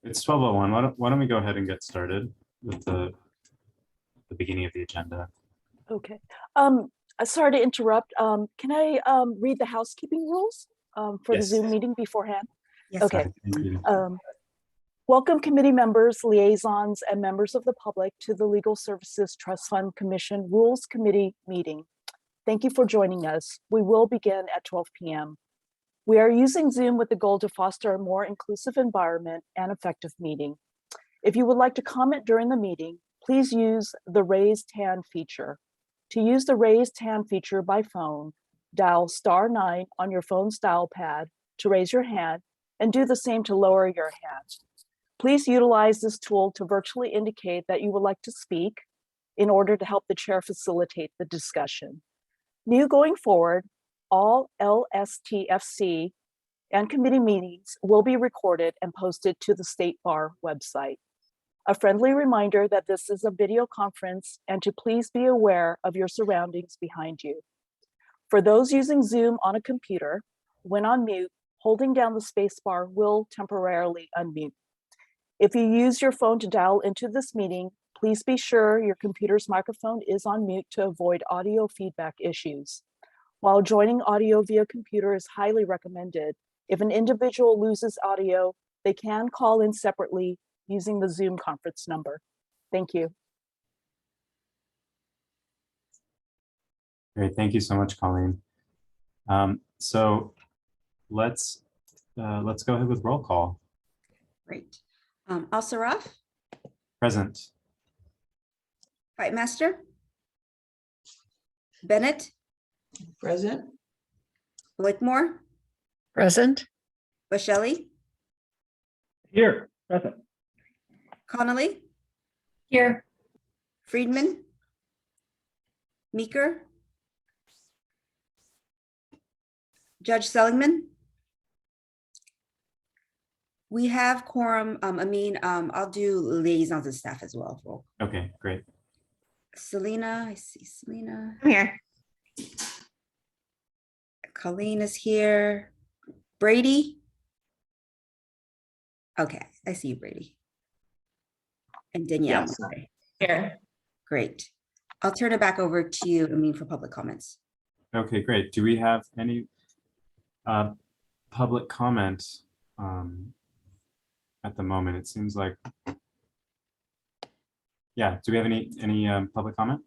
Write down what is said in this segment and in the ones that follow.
It's 12:01. Why don't we go ahead and get started with the beginning of the agenda? Okay. Sorry to interrupt. Can I read the housekeeping rules for the Yes. Zoom meeting beforehand? Yes. Okay. Thank you. Welcome committee members, liaisons, and members of the public to the Legal Services Trust Fund Commission Rules Committee meeting. Thank you for joining us. We will begin at 12 p.m. We are using Zoom with the goal to foster a more inclusive environment and effective meeting. If you would like to comment during the meeting, please use the raised hand feature. To use the raised hand feature by phone, dial *9 on your phone's dial pad to raise your hand and do the same to lower your hand. Please utilize this tool to virtually indicate that you would like to speak in order to help the chair facilitate the discussion. New going forward, all LSTFC and committee meetings will be recorded and posted to the State Bar website. A friendly reminder that this is a video conference and to please be aware of your surroundings behind you. For those using Zoom on a computer, when on mute, holding down the space bar will temporarily unmute. If you use your phone to dial into this meeting, please be sure your computer's microphone is on mute to avoid audio feedback issues. While joining audio via computer is highly recommended, if an individual loses audio, they can call in separately using the Zoom conference number. Thank you. Great. Thank you so much, Colleen. So let's go ahead with roll call. Great. Al-Saraf, Present. Fightmaster, Bennett, Present. Blakemore, Present. Boschelli, Here, present. Connolly, Here. Friedman, Meeker, Judge Seligman. We have quorum. Amin, I'll do liaisons and staff as well. Roll. Okay, great. Selena, I see Selena. I'm here. Colleen is here. Brady. Okay, I see you, Brady. And Danielle. Yes. Okay, Here. great. I'll turn it back over to you, Amin, for public comments. Okay, great. Do we have any public comment at the moment? It seems like, yeah. Do we have any public comment?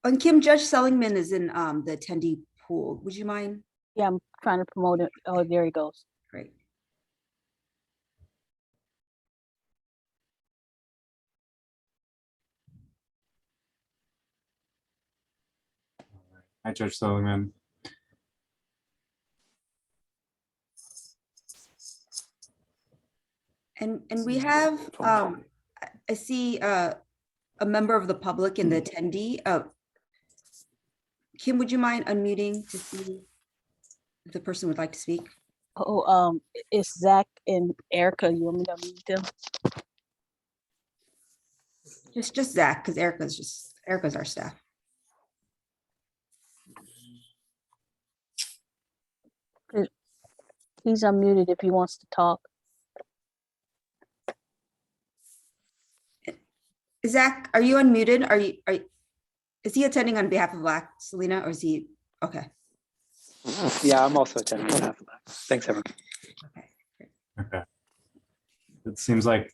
And Kim, Judge Seligman is in the attendee pool. Would you mind? Yeah, I'm trying to promote it. Oh, there he goes. Great. Hi, Judge Sullivan. And we have, I see a member of the public in the attendee. Kim, would you mind unmuting to see if the person would like to speak? Oh, it's Zach and Erica. You want me to unmute them? Just Zach, because Erica's our staff. He's unmuted if he wants to talk. Zach, are you unmuted? Is he attending on behalf of Black, Selena, or is he, okay. Yeah, I'm also attending on behalf of that. Thanks, everyone. Okay, great. Okay. It seems like,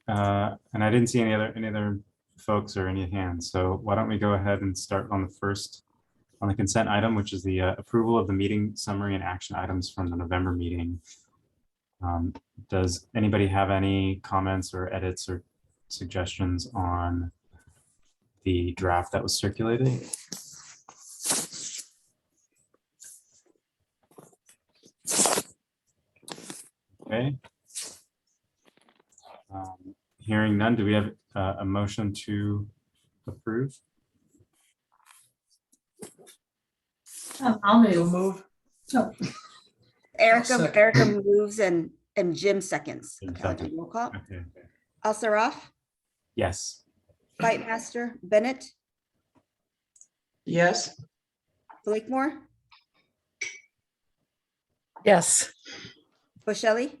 and I didn't see any other folks or any hands. So why don't we go ahead and start on the consent item, which is the approval of the meeting summary and action items from the November meeting. Does anybody have any comments or edits or suggestions on the draft that was circulated? Okay. Hearing none, do we have a motion to approve? I'll move. Erica moves and Jim seconds. Jim Okay, I'll do seconds. roll call. Okay. Al-Saraf, Yes. Fightmaster, Bennett, Yes. Blakemore, Yes. Boschelli,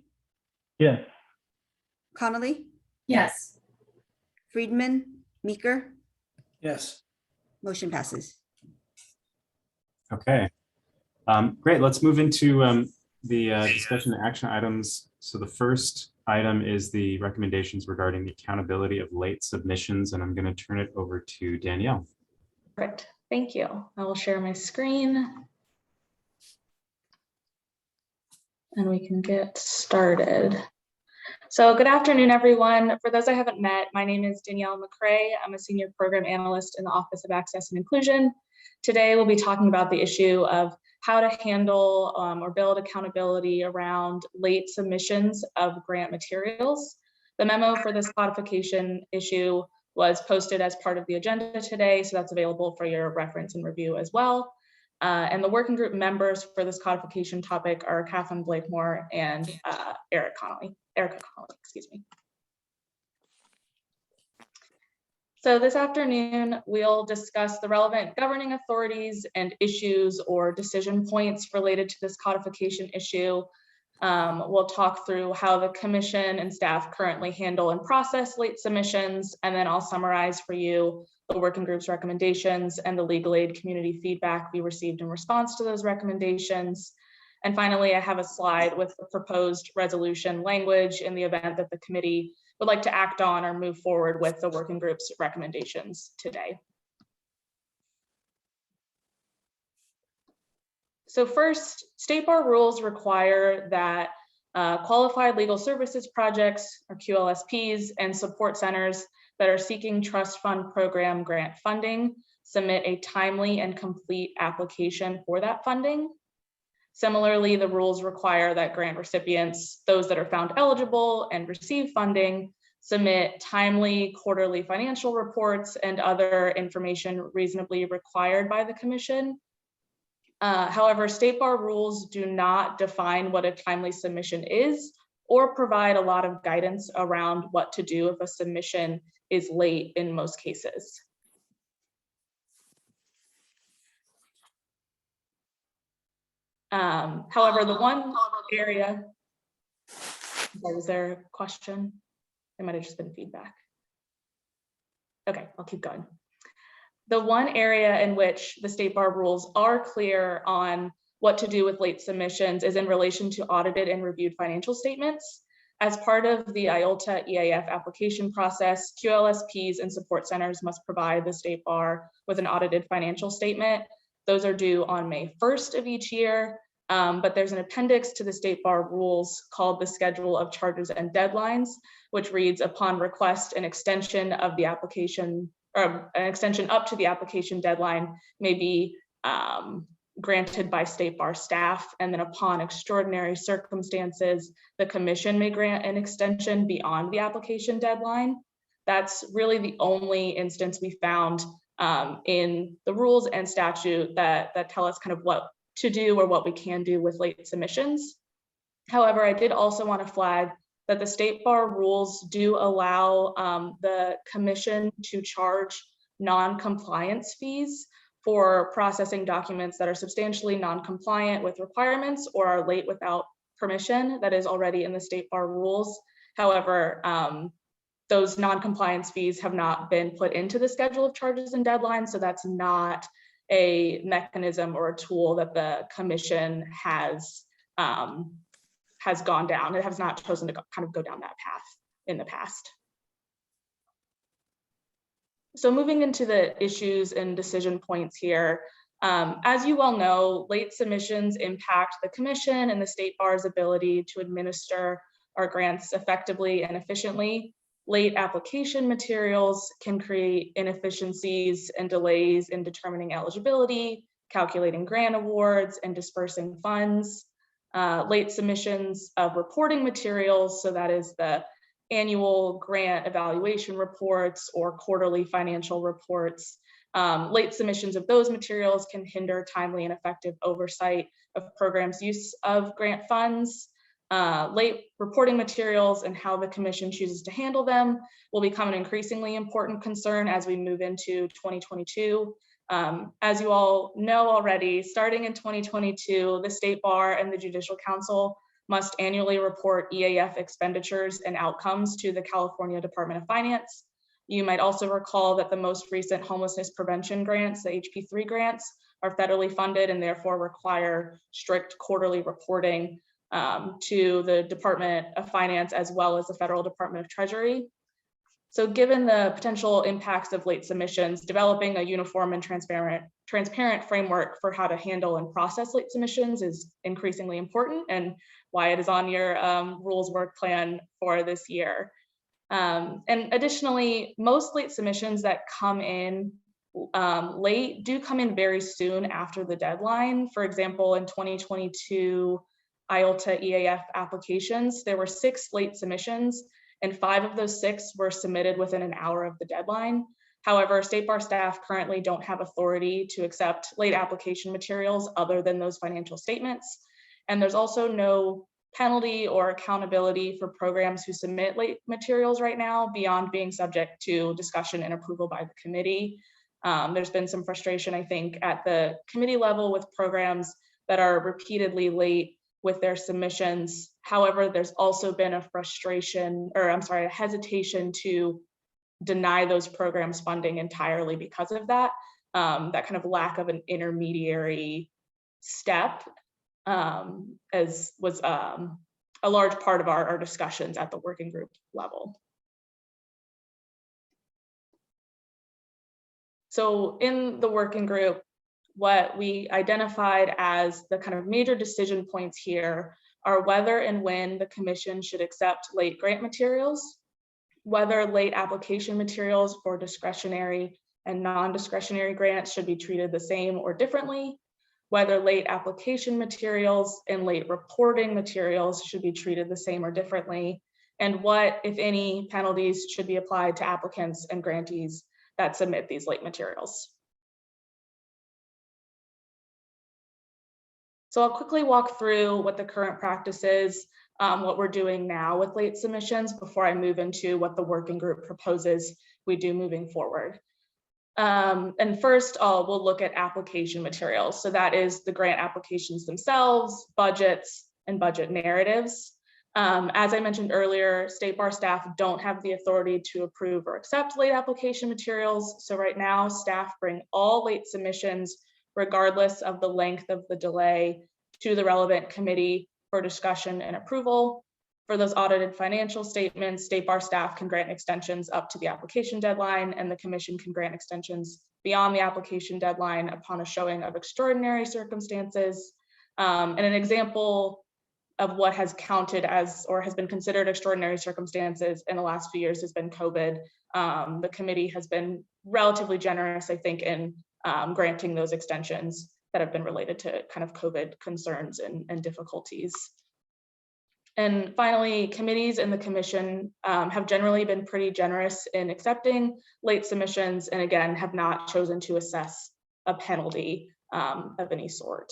Yes. Connolly, Yes. Friedman, Meeker, Yes. motion passes. Okay. Great. Let's move into the discussion and action items. So the first item is the recommendations regarding the accountability of late submissions, and I'm going to turn it over to Danielle. Perfect. Thank you. I will share my screen and we can get started. So good afternoon, everyone. For those I haven't met, my name is Danielle McCrae. I'm a senior program analyst in the Office of Access and Inclusion. Today, we'll be talking about the issue of how to handle or build accountability around late submissions of grant materials. The memo for this codification issue was posted as part of the agenda today, so that's available for your reference and review as well. And the working group members for this codification topic are Catherine Blakemore and Erica Connolly, excuse me. So this afternoon, we'll discuss the relevant governing authorities and issues or decision points related to this codification issue. We'll talk through how the commission and staff currently handle and process late submissions, and then I'll summarize for you the working group's recommendations and the legal aid community feedback we received in response to those recommendations. And finally, I have a slide with the proposed resolution language in the event that the committee would like to act on or move forward with the working group's recommendations today. So first, state bar rules require that qualified legal services projects, or QLSPs, and support centers that are seeking trust fund program grant funding submit a timely and complete application for that funding. Similarly, the rules require that grant recipients, those that are found eligible and receive funding, submit timely quarterly financial reports and other information reasonably required by the commission. However, state bar rules do not define what a timely submission is or provide a lot of guidance around what to do if a submission is late in most cases. However, the one area, was there a question? It might have just been feedback. Okay, I'll keep going. The one area in which the state bar rules are clear on what to do with late submissions is in relation to audited and reviewed financial statements. As part of the IOLTA EAF application process, QLSPs and support centers must provide the state bar with an audited financial statement. Those are due on May 1st of each year, but there's an appendix to the state bar rules called the Schedule of Charges and Deadlines, which reads, upon request, an extension of the application or an extension up to the application deadline may be granted by state bar staff, and then upon extraordinary circumstances, the commission may grant an extension beyond the application deadline. That's really the only instance we found in the rules and statute that tell us kind of what to do or what we can do with late submissions. However, I did also want to flag that the state bar rules do allow the commission to charge non-compliance fees for processing documents that are substantially non-compliant with requirements or are late without permission that is already in the state bar rules. However, those non-compliance fees have not been put into the Schedule of Charges and Deadlines, so that's not a mechanism or a tool that the commission has gone down. It has not chosen to kind of go down that path in the past. So moving into the issues and decision points here, as you well know, late submissions impact the commission and the state bar's ability to administer our grants effectively and efficiently. Late application materials can create inefficiencies and delays in determining eligibility, calculating grant awards, and dispersing funds. Late submissions of reporting materials, so that is the annual grant evaluation reports or quarterly financial reports. Late submissions of those materials can hinder timely and effective oversight of programs' use of grant funds. Late reporting materials and how the commission chooses to handle them will become an increasingly important concern as we move into 2022. As you all know already, starting in 2022, the State Bar and the Judicial Council must annually report EAF expenditures and outcomes to the California Department of Finance. You might also recall that the most recent homelessness prevention grants, the HP3 grants, are federally funded and therefore require strict quarterly reporting to the Department of Finance as well as the Federal Department of Treasury. So given the potential impacts of late submissions, developing a uniform and transparent framework for how to handle and process late submissions is increasingly important, and why it is on your rules work plan for this year. And additionally, most late submissions that come in late do come in very soon after the deadline. For example, in 2022 IELTA EAF applications, there were 6 late submissions, and 5 of those 6 were submitted within an hour of the deadline. However, State Bar staff currently don't have authority to accept late application materials other than those financial statements. And there's also no penalty or accountability for programs who submit late materials right now beyond being subject to discussion and approval by the committee. There's been some frustration, I think, at the committee level with programs that are repeatedly late with their submissions. However, there's also been a a hesitation to deny those programs funding entirely because of that, that kind of lack of an intermediary step, as was a large part of our discussions at the working group level. So in the working group, what we identified as the kind of major decision points here are whether and when the commission should accept late grant materials, whether late application materials for discretionary and non-discretionary grants should be treated the same or differently, whether late application materials and late reporting materials should be treated the same or differently, and what, if any, penalties should be applied to applicants and grantees that submit these late materials. So I'll quickly walk through what the current practice is, what we're doing now with late submissions before I move into what the working group proposes we do moving forward. And first, we'll look at application materials. So that is the grant applications themselves, budgets, and budget narratives. As I mentioned earlier, State Bar staff don't have the authority to approve or accept late application materials. So right now, staff bring all late submissions, regardless of the length of the delay, to the relevant committee for discussion and approval. For those audited financial statements, State Bar staff can grant extensions up to the application deadline, and the commission can grant extensions beyond the application deadline upon a showing of extraordinary circumstances. And an example of what has counted as or has been considered extraordinary circumstances in the last few years has been COVID. The committee has been relatively generous, I think, in granting those extensions that have been related to kind of COVID concerns and difficulties. And finally, committees and the commission have generally been pretty generous in accepting late submissions, and again, have not chosen to assess a penalty of any sort.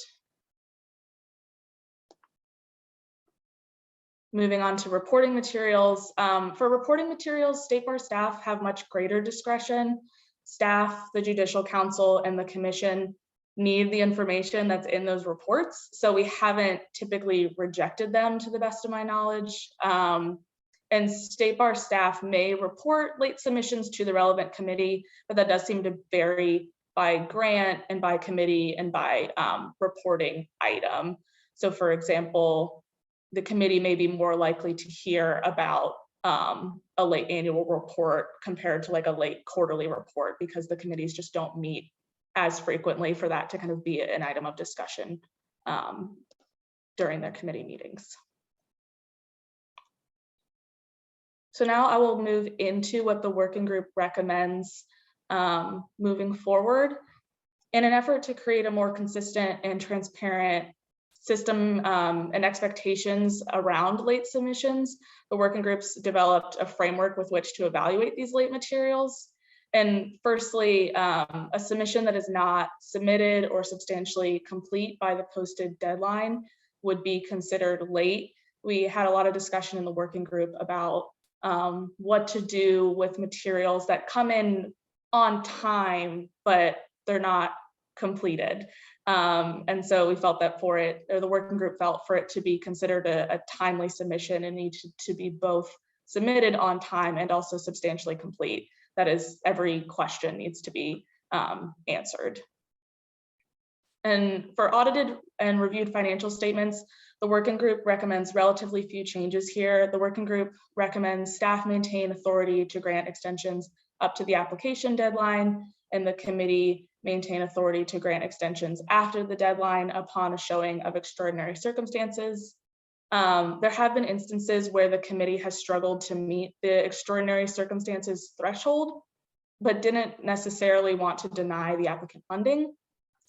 Moving on to reporting materials. For reporting materials, State Bar staff have much greater discretion. Staff, the Judicial Council, and the Commission need the information that's in those reports. So we haven't typically rejected them to the best of my knowledge. And State Bar staff may report late submissions to the relevant committee, but that does seem to vary by grant and by committee and by reporting item. So for example, the committee may be more likely to hear about a late annual report compared to like a late quarterly report, because the committees just don't meet as frequently for that to kind of be an item of discussion during their committee meetings. So now I will move into what the working group recommends moving forward. In an effort to create a more consistent and transparent system and expectations around late submissions, the working groups developed a framework with which to evaluate these late materials. And firstly, a submission that is not submitted or substantially complete by the posted deadline would be considered late. We had a lot of discussion in the working group about what to do with materials that come in on time, but they're not completed. And so we felt that for it, or the working group felt for it to be considered a timely submission, and needed to be both submitted on time and also substantially complete. That is, every question needs to be answered. And for audited and reviewed financial statements, the working group recommends relatively few changes here. The working group recommends staff maintain authority to grant extensions up to the application deadline, and the committee maintain authority to grant extensions after the deadline upon a showing of extraordinary circumstances. There have been instances where the committee has struggled to meet the extraordinary circumstances threshold, but didn't necessarily want to deny the applicant funding.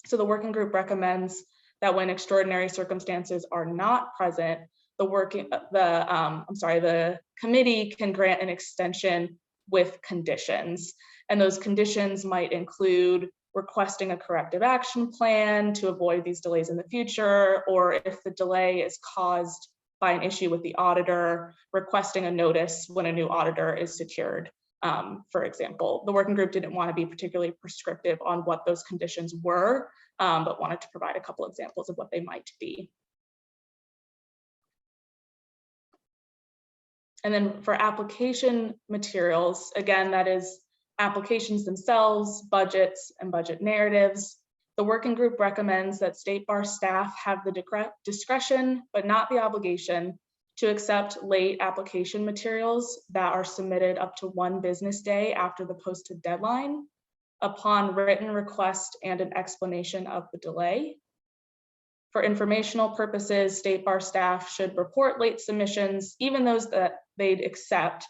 So the working group recommends that when extraordinary circumstances are not present, the committee can grant an extension with conditions. And those conditions might include requesting a corrective action plan to avoid these delays in the future, or if the delay is caused by an issue with the auditor, requesting a notice when a new auditor is secured. For example, the working group didn't want to be particularly prescriptive on what those conditions were, but wanted to provide a couple examples of what they might be. And then for application materials, again, that is applications themselves, budgets, and budget narratives. The working group recommends that State Bar staff have the discretion, but not the obligation, to accept late application materials that are submitted up to 1 business day after the posted deadline, upon written request and an explanation of the delay. For informational purposes, State Bar staff should report late submissions, even those that they'd accept,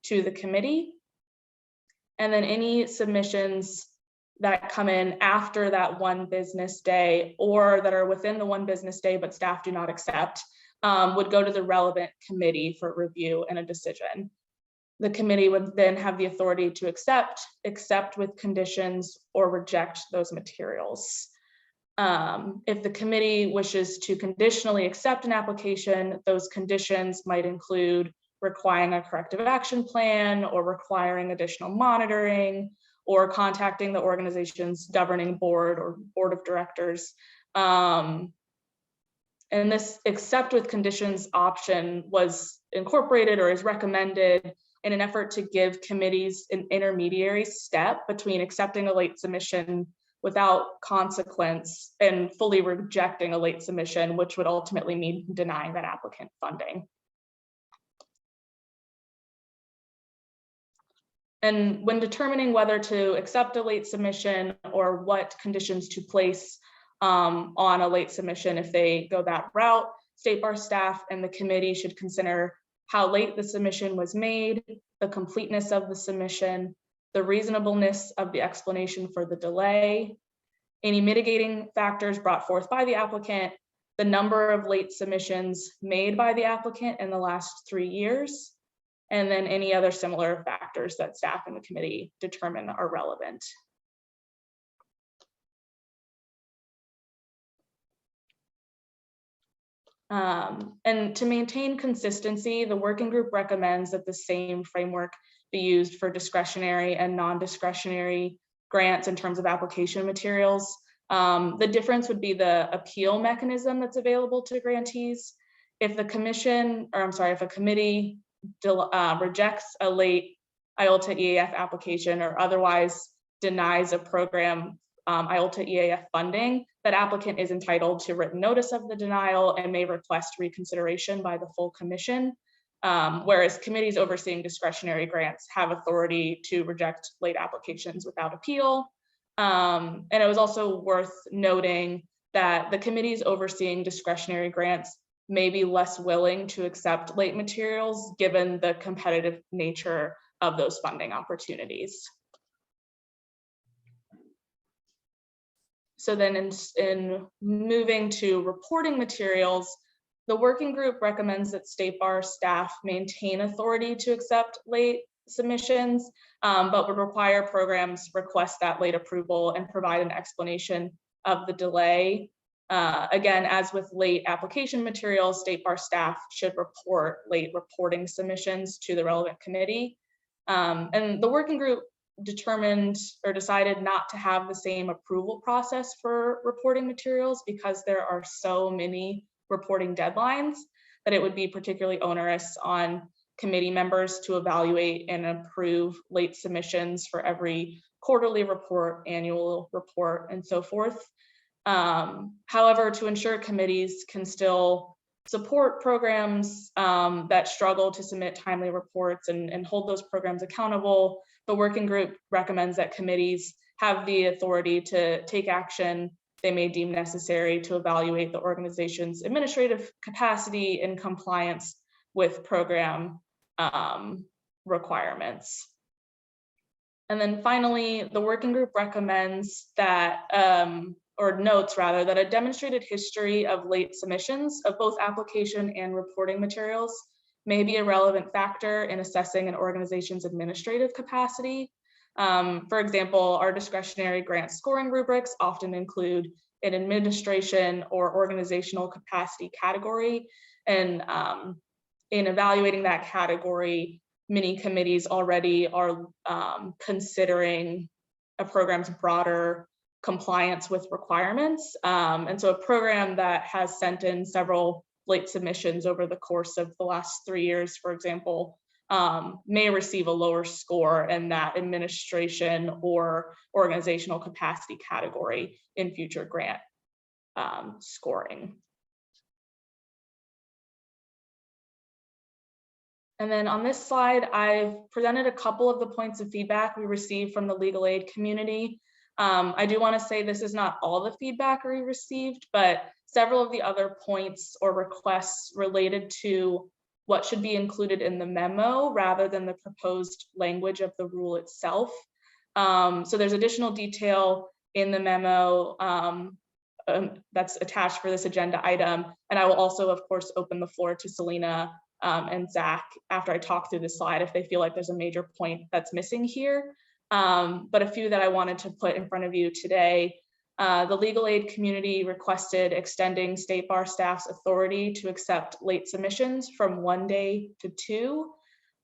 to the committee. And then any submissions that come in after that 1 business day, or that are within the 1 business day but staff do not accept, would go to the relevant committee for review and a decision. The committee would then have the authority to accept with conditions, or reject those materials. If the committee wishes to conditionally accept an application, those conditions might include requiring a corrective action plan, or requiring additional monitoring, or contacting the organization's governing board or board of directors. And this accept with conditions option was incorporated, or is recommended, in an effort to give committees an intermediary step between accepting a late submission without consequence and fully rejecting a late submission, which would ultimately mean denying that applicant funding. And when determining whether to accept a late submission, or what conditions to place on a late submission if they go that route, State Bar staff and the committee should consider how late the submission was made, the completeness of the submission, the reasonableness of the explanation for the delay, any mitigating factors brought forth by the applicant, the number of late submissions made by the applicant in the last 3 years, and then any other similar factors that staff and the committee determine are relevant. And to maintain consistency, the working group recommends that the same framework be used for discretionary and non-discretionary grants in terms of application materials. The difference would be the appeal mechanism that's available to grantees. If the commission, or I'm sorry, if a committee rejects a late IULTA EAF application, or otherwise denies a program IULTA EAF funding, that applicant is entitled to written notice of the denial and may request reconsideration by the full commission. Whereas committees overseeing discretionary grants have authority to reject late applications without appeal. And it was also worth noting that the committees overseeing discretionary grants may be less willing to accept late materials given the competitive nature of those funding opportunities. So then in moving to reporting materials, the working group recommends that State Bar staff maintain authority to accept late submissions, but would require programs request that late approval and provide an explanation of the delay. Again, as with late application materials, State Bar staff should report late reporting submissions to the relevant committee. And the working group determined or decided not to have the same approval process for reporting materials because there are so many reporting deadlines that it would be particularly onerous on committee members to evaluate and approve late submissions for every quarterly report, annual report, and so forth. However, to ensure committees can still support programs that struggle to submit timely reports and hold those programs accountable, the working group recommends that committees have the authority to take action they may deem necessary to evaluate the organization's administrative capacity in compliance with program requirements. And then finally, the working group recommends that, or notes rather, that a demonstrated history of late submissions of both application and reporting materials may be a relevant factor in assessing an organization's administrative capacity. For example, our discretionary grant scoring rubrics often include an administration or organizational capacity category. And in evaluating that category, many committees already are considering a program's broader compliance with requirements. And so a program that has sent in several late submissions over the course of the last 3 years, for example, may receive a lower score in that administration or organizational capacity category in future grant scoring. And then on this slide, I've presented a couple of the points of feedback we received from the legal aid community. I do want to say this is not all the feedback we received, but several of the other points or requests related to what should be included in the memo rather than the proposed language of the rule itself. So there's additional detail in the memo that's attached for this agenda item. And I will also, of course, open the floor to Selena and Zach after I talk through this slide if they feel like there's a major point that's missing here. But a few that I wanted to put in front of you today. The legal aid community requested extending State Bar staff's authority to accept late submissions from 1 day to 2.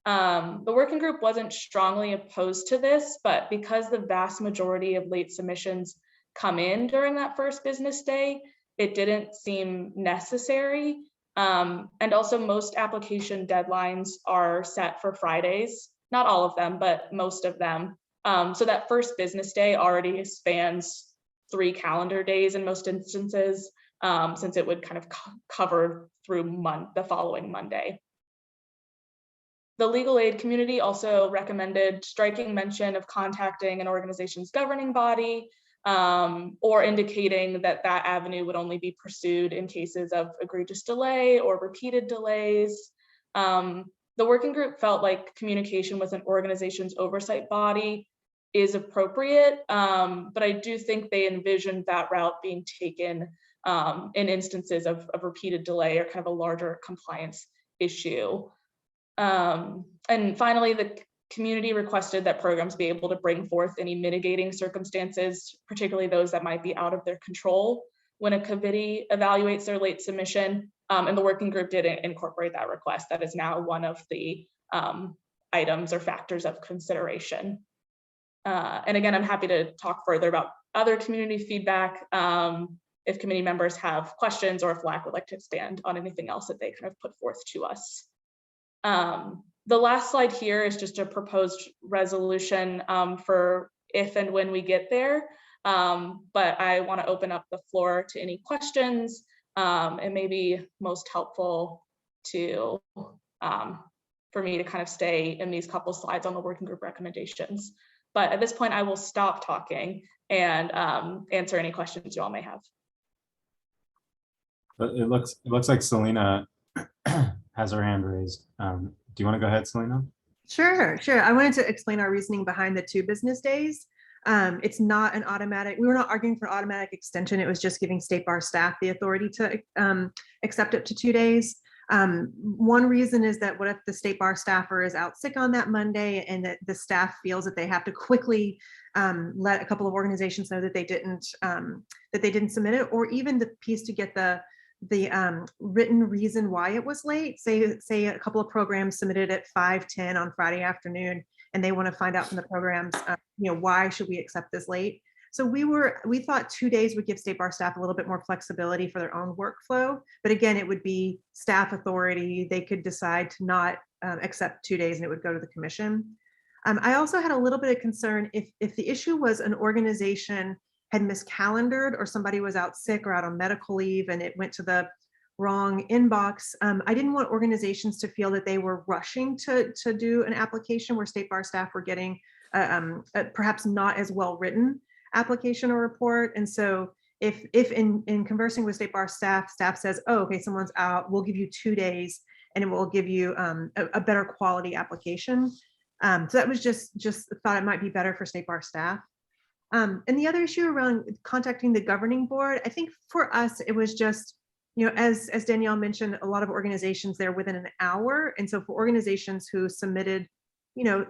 The working group wasn't strongly opposed to this, but because the vast majority of late submissions come in during that first business day, it didn't seem necessary. And also most application deadlines are set for Fridays, not all of them, but most of them. So that first business day already spans 3 calendar days in most instances, since it would kind of cover through the following Monday. The legal aid community also recommended striking mention of contacting an organization's governing body or indicating that that avenue would only be pursued in cases of egregious delay or repeated delays. The working group felt like communication with an organization's oversight body is appropriate, but I do think they envisioned that route being taken in instances of repeated delay or kind of a larger compliance issue. And finally, the community requested that programs be able to bring forth any mitigating circumstances, particularly those that might be out of their control when a committee evaluates their late submission. And the working group did incorporate that request. That is now one of the items or factors of consideration. And again, I'm happy to talk further about other community feedback if committee members have questions or if LAC would like to expand on anything else that they kind of put forth to us. The last slide here is just a proposed resolution for if and when we get there. But I want to open up the floor to any questions. It may be most helpful to for me to kind of stay in these couple slides on the working group recommendations. But at this point, I will stop talking and answer any questions you all may have. It looks like Selena has her hand raised. Do you want to go ahead, Selena? Sure. I wanted to explain our reasoning behind the 2 business days. It's not an automatic, we were not arguing for automatic extension. It was just giving State Bar staff the authority to accept it to 2 days. One reason is that what if the State Bar staffer is out sick on that Monday and that the staff feels that they have to quickly let a couple of organizations know that they didn't submit it, or even the piece to get the written reason why it was late. Say a couple of programs submitted at 5:10 on Friday afternoon, and they want to find out from the programs, why should we accept this late? So we thought 2 days would give State Bar staff a little bit more flexibility for their own workflow. But again, it would be staff authority. They could decide to not accept 2 days and it would go to the commission. I also had a little bit of concern if the issue was an organization had miscalendared or somebody was out sick or out on medical leave and it went to the wrong inbox. I didn't want organizations to feel that they were rushing to do an application where State Bar staff were getting perhaps not as well written application or report. And so if in conversing with State Bar staff says, oh, okay, someone's out, we'll give you 2 days and it will give you a better quality application. So that was just thought it might be better for State Bar staff. And the other issue around contacting the governing board, I think for us, it was just, as Danielle mentioned, a lot of organizations there within an hour. And so for organizations who submitted,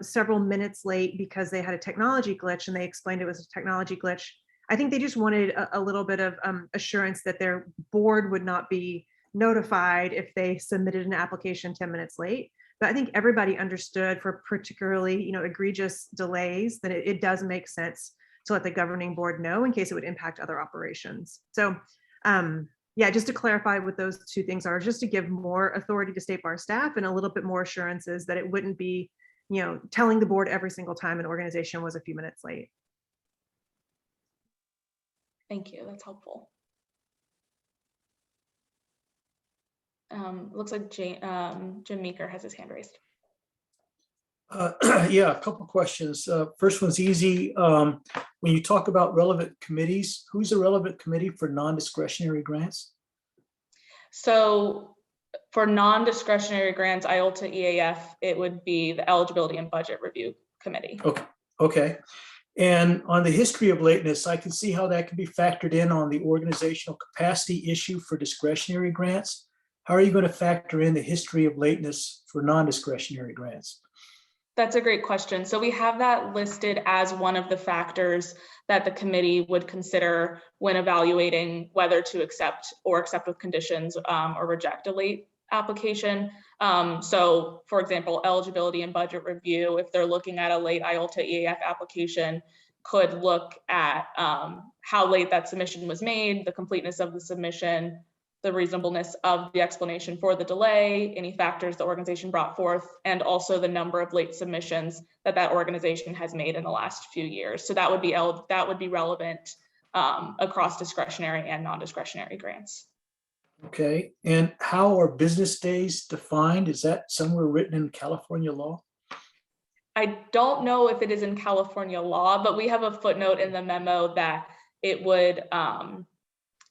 several minutes late because they had a technology glitch and they explained it was a technology glitch, I think they just wanted a little bit of assurance that their board would not be notified if they submitted an application 10 minutes late. But I think everybody understood for particularly, egregious delays that it does make sense to let the governing board know in case it would impact other operations. So yeah, just to clarify what those two things are, just to give more authority to State Bar staff and a little bit more assurances that it wouldn't be, telling the board every single time an organization was a few minutes late. Thank you, that's helpful. Looks like Jim Meeker has his hand raised. Yeah, a couple questions. First one's easy. When you talk about relevant committees, who's a relevant committee for non-discretionary grants? So for non-discretionary grants, IELTA EAF, it would be the Eligibility and Budget Review Committee. Okay. And on the history of lateness, I can see how that can be factored in on the organizational capacity issue for discretionary grants. How are you going to factor in the history of lateness for non-discretionary grants? That's a great question. So we have that listed as one of the factors that the committee would consider when evaluating whether to accept with conditions or reject a late application. So for example, eligibility and budget review, if they're looking at a late IELTA EAF application, could look at how late that submission was made, the completeness of the submission, the reasonableness of the explanation for the delay, any factors the organization brought forth, and also the number of late submissions that organization has made in the last few years. So that would be relevant across discretionary and non-discretionary grants. Okay, and how are business days defined? Is that somewhere written in California law? I don't know if it is in California law, but we have a footnote in the memo that it would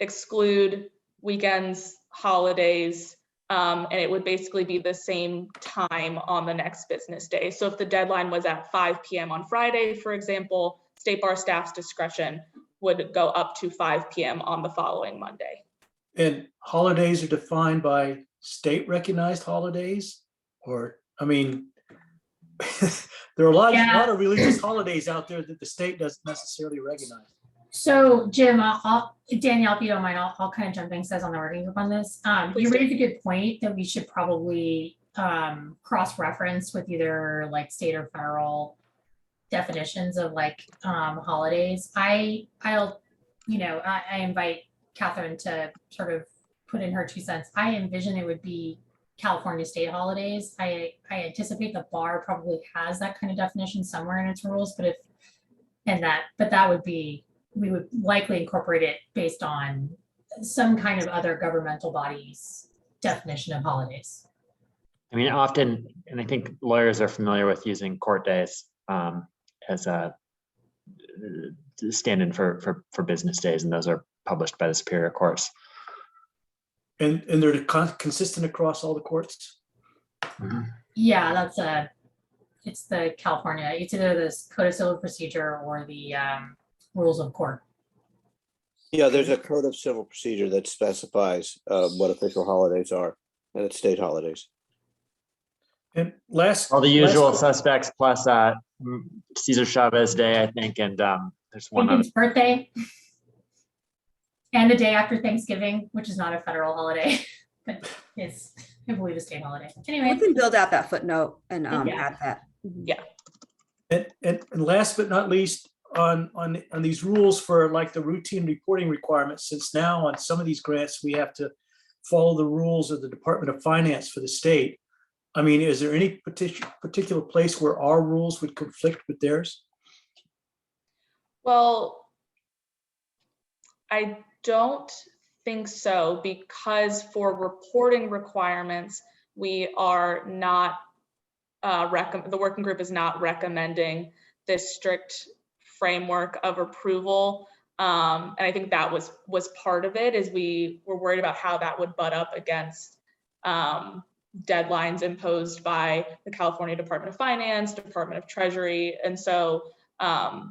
exclude weekends, holidays, and it would basically be the same time on the next business day. So if the deadline was at 5 p.m. on Friday, for example, State Bar staff's discretion would go up to 5 p.m. on the following Monday. And holidays are defined by state recognized holidays, or, I mean, there are a lot of religious holidays out there that the state doesn't necessarily recognize. So Jim, Danielle, if you don't mind, I'll kind of jump in, says on the working group on this. You raised a good point that we should probably cross-reference with either like state or federal definitions of like holidays. I'll invite Catherine to sort of put in her 2 cents. I envision it would be California state holidays. I anticipate the bar probably has that kind of definition somewhere in its rules, but that would be, we would likely incorporate it based on some kind of other governmental body's definition of holidays. I mean, often, and I think lawyers are familiar with using court days as a stand-in for business days, and those are published by the superior courts. And they're consistent across all the courts? Mm-hmm. Yeah, it's the California, it's either this Code of Civil Procedure or the Rules of Court. Yeah, there's a Code of Civil Procedure that specifies what official holidays are, and it's state holidays. And all the usual suspects plus Cesar Chavez Day, I think, and there's one other birthday. And the day after Thanksgiving, which is not a federal holiday, but is, I believe, a state holiday. Anyway. We can build out that footnote and add that. Yeah. And last but not least, on these rules for like the routine reporting requirements, since now on some of these grants, we have to follow the rules of the Department of Finance for the state. I mean, is there any particular place where our rules would conflict with theirs? Well, I don't think so, because for reporting requirements, we are not, the working group is not recommending this strict framework of approval. And I think that was part of it, is we were worried about how that would butt up against deadlines imposed by the California Department of Finance, Department of Treasury. And so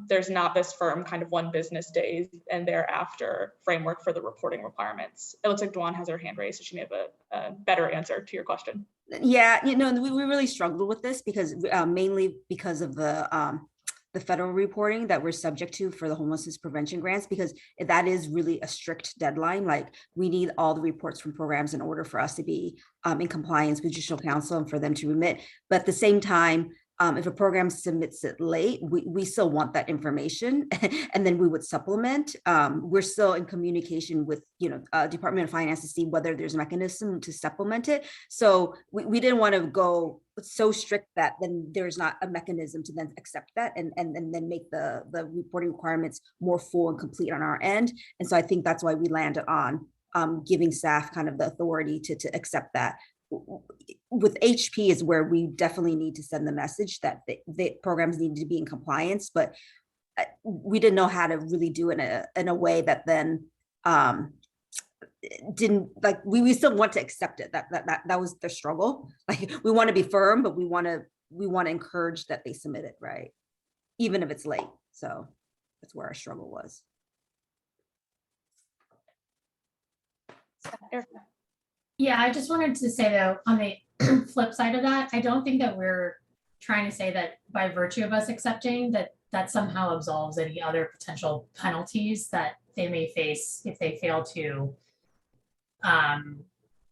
there's not this firm kind of 1 business days and thereafter framework for the reporting requirements. It looks like Dwan has her hand raised, so she may have a better answer to your question. Yeah, we really struggled with this because mainly because of the federal reporting that we're subject to for the homelessness prevention grants, because that is really a strict deadline. Like, we need all the reports from programs in order for us to be in compliance with Judicial Council and for them to remit. But at the same time, if a program submits it late, we still want that information and then we would supplement. We're still in communication with, Department of Finance to see whether there's a mechanism to supplement it. So we didn't want to go so strict that then there's not a mechanism to then accept that and then make the reporting requirements more full and complete on our end. And so I think that's why we landed on giving staff kind of the authority to accept that. With HP is where we definitely need to send the message that the programs need to be in compliance, but we didn't know how to really do it in a way that then didn't, like, we still want to accept it. That was the struggle. Like, we want to be firm, but we want to encourage that they submit it, right, even if it's late. So that's where our struggle was. Yeah, I just wanted to say though, on the flip side of that, I don't think that we're trying to say that by virtue of us accepting that somehow absolves any other potential penalties that they may face if they fail to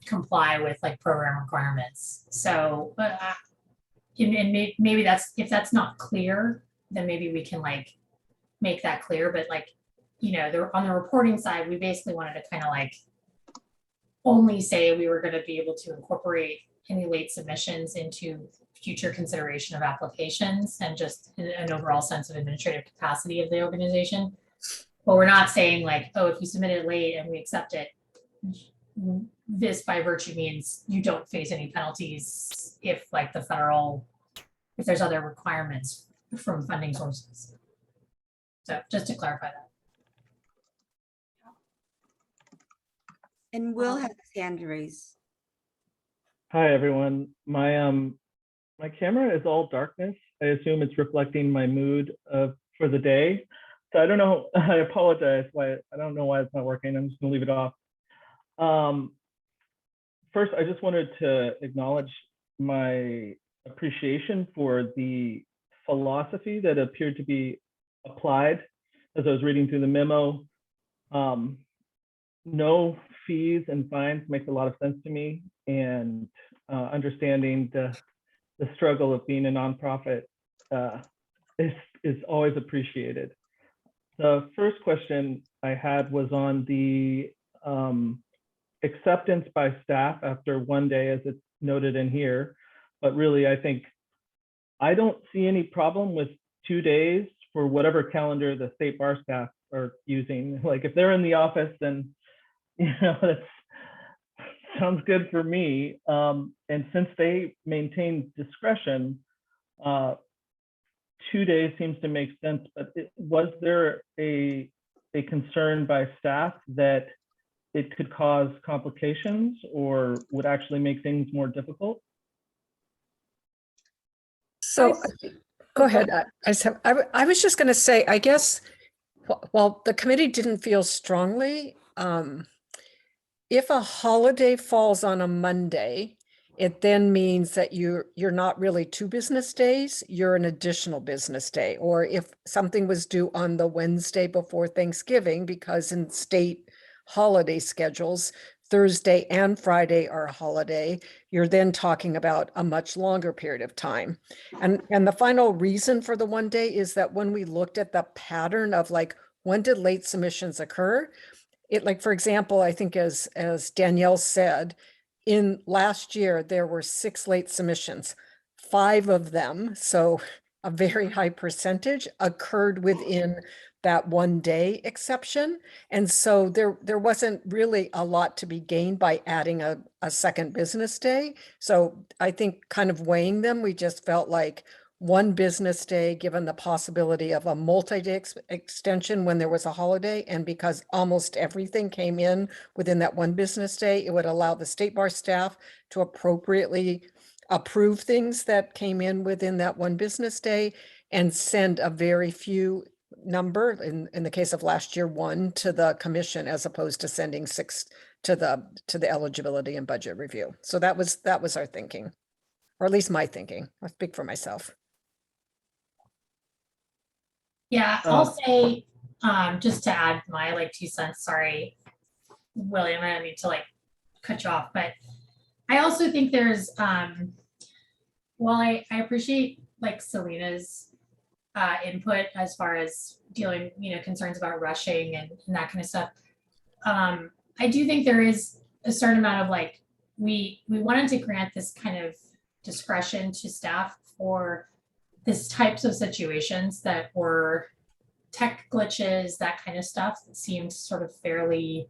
comply with like program requirements. So, and maybe if that's not clear, then maybe we can like make that clear. But like, on the reporting side, we basically wanted to kind of like only say we were going to be able to incorporate any late submissions into future consideration of applications and just an overall sense of administrative capacity of the organization. But we're not saying like, oh, if you submit it late and we accept it, this by virtue means you don't face any penalties if like if there's other requirements from funding sources. So just to clarify that. And Will has his hand raised. Hi, everyone. My camera is all darkness. I assume it's reflecting my mood for the day. So I don't know. I apologize. I don't know why it's not working. I'm just gonna leave it off. First, I just wanted to acknowledge my appreciation for the philosophy that appeared to be applied as I was reading through the memo. No fees and fines makes a lot of sense to me, and understanding the struggle of being a nonprofit is always appreciated. The first question I had was on the acceptance by staff after 1 day, as it's noted in here. But really, I don't see any problem with 2 days for whatever calendar the state bar staff are using. Like, if they're in the office, then that sounds good for me. And since they maintain discretion, 2 days seems to make sense. But was there a concern by staff that it could cause complications or would actually make things more difficult? So go ahead. I was just going to say, I guess, while the committee didn't feel strongly, if a holiday falls on a Monday, it then means that you're not really 2 business days, you're an additional business day. Or if something was due on the Wednesday before Thanksgiving, because in state holiday schedules, Thursday and Friday are a holiday, you're then talking about a much longer period of time. And the final reason for the one day is that when we looked at the pattern of like, when did late submissions occur? It, like, for example, I think as Danielle said, in last year, there were 6 late submissions. 5 of them, so a very high percentage, occurred within that one day exception. And so there wasn't really a lot to be gained by adding a second business day. So I think kind of weighing them, we just felt like one business day, given the possibility of a multi-day extension when there was a holiday, and because almost everything came in within that one business day, it would allow the state bar staff to appropriately approve things that came in within that one business day and send a very few number, in the case of last year, 1 to the commission, as opposed to sending 6 to the eligibility and budget review. So that was our thinking, or at least my thinking. I speak for myself. Yeah, I'll say, just to add my like 2 cents, sorry, William, I don't need to like cut you off, but I also think there's, while I appreciate like Selena's input as far as dealing, concerns about rushing and that kind of stuff. I do think there is a certain amount of like, we wanted to grant this kind of discretion to staff for this types of situations that were tech glitches, that kind of stuff that seemed sort of fairly,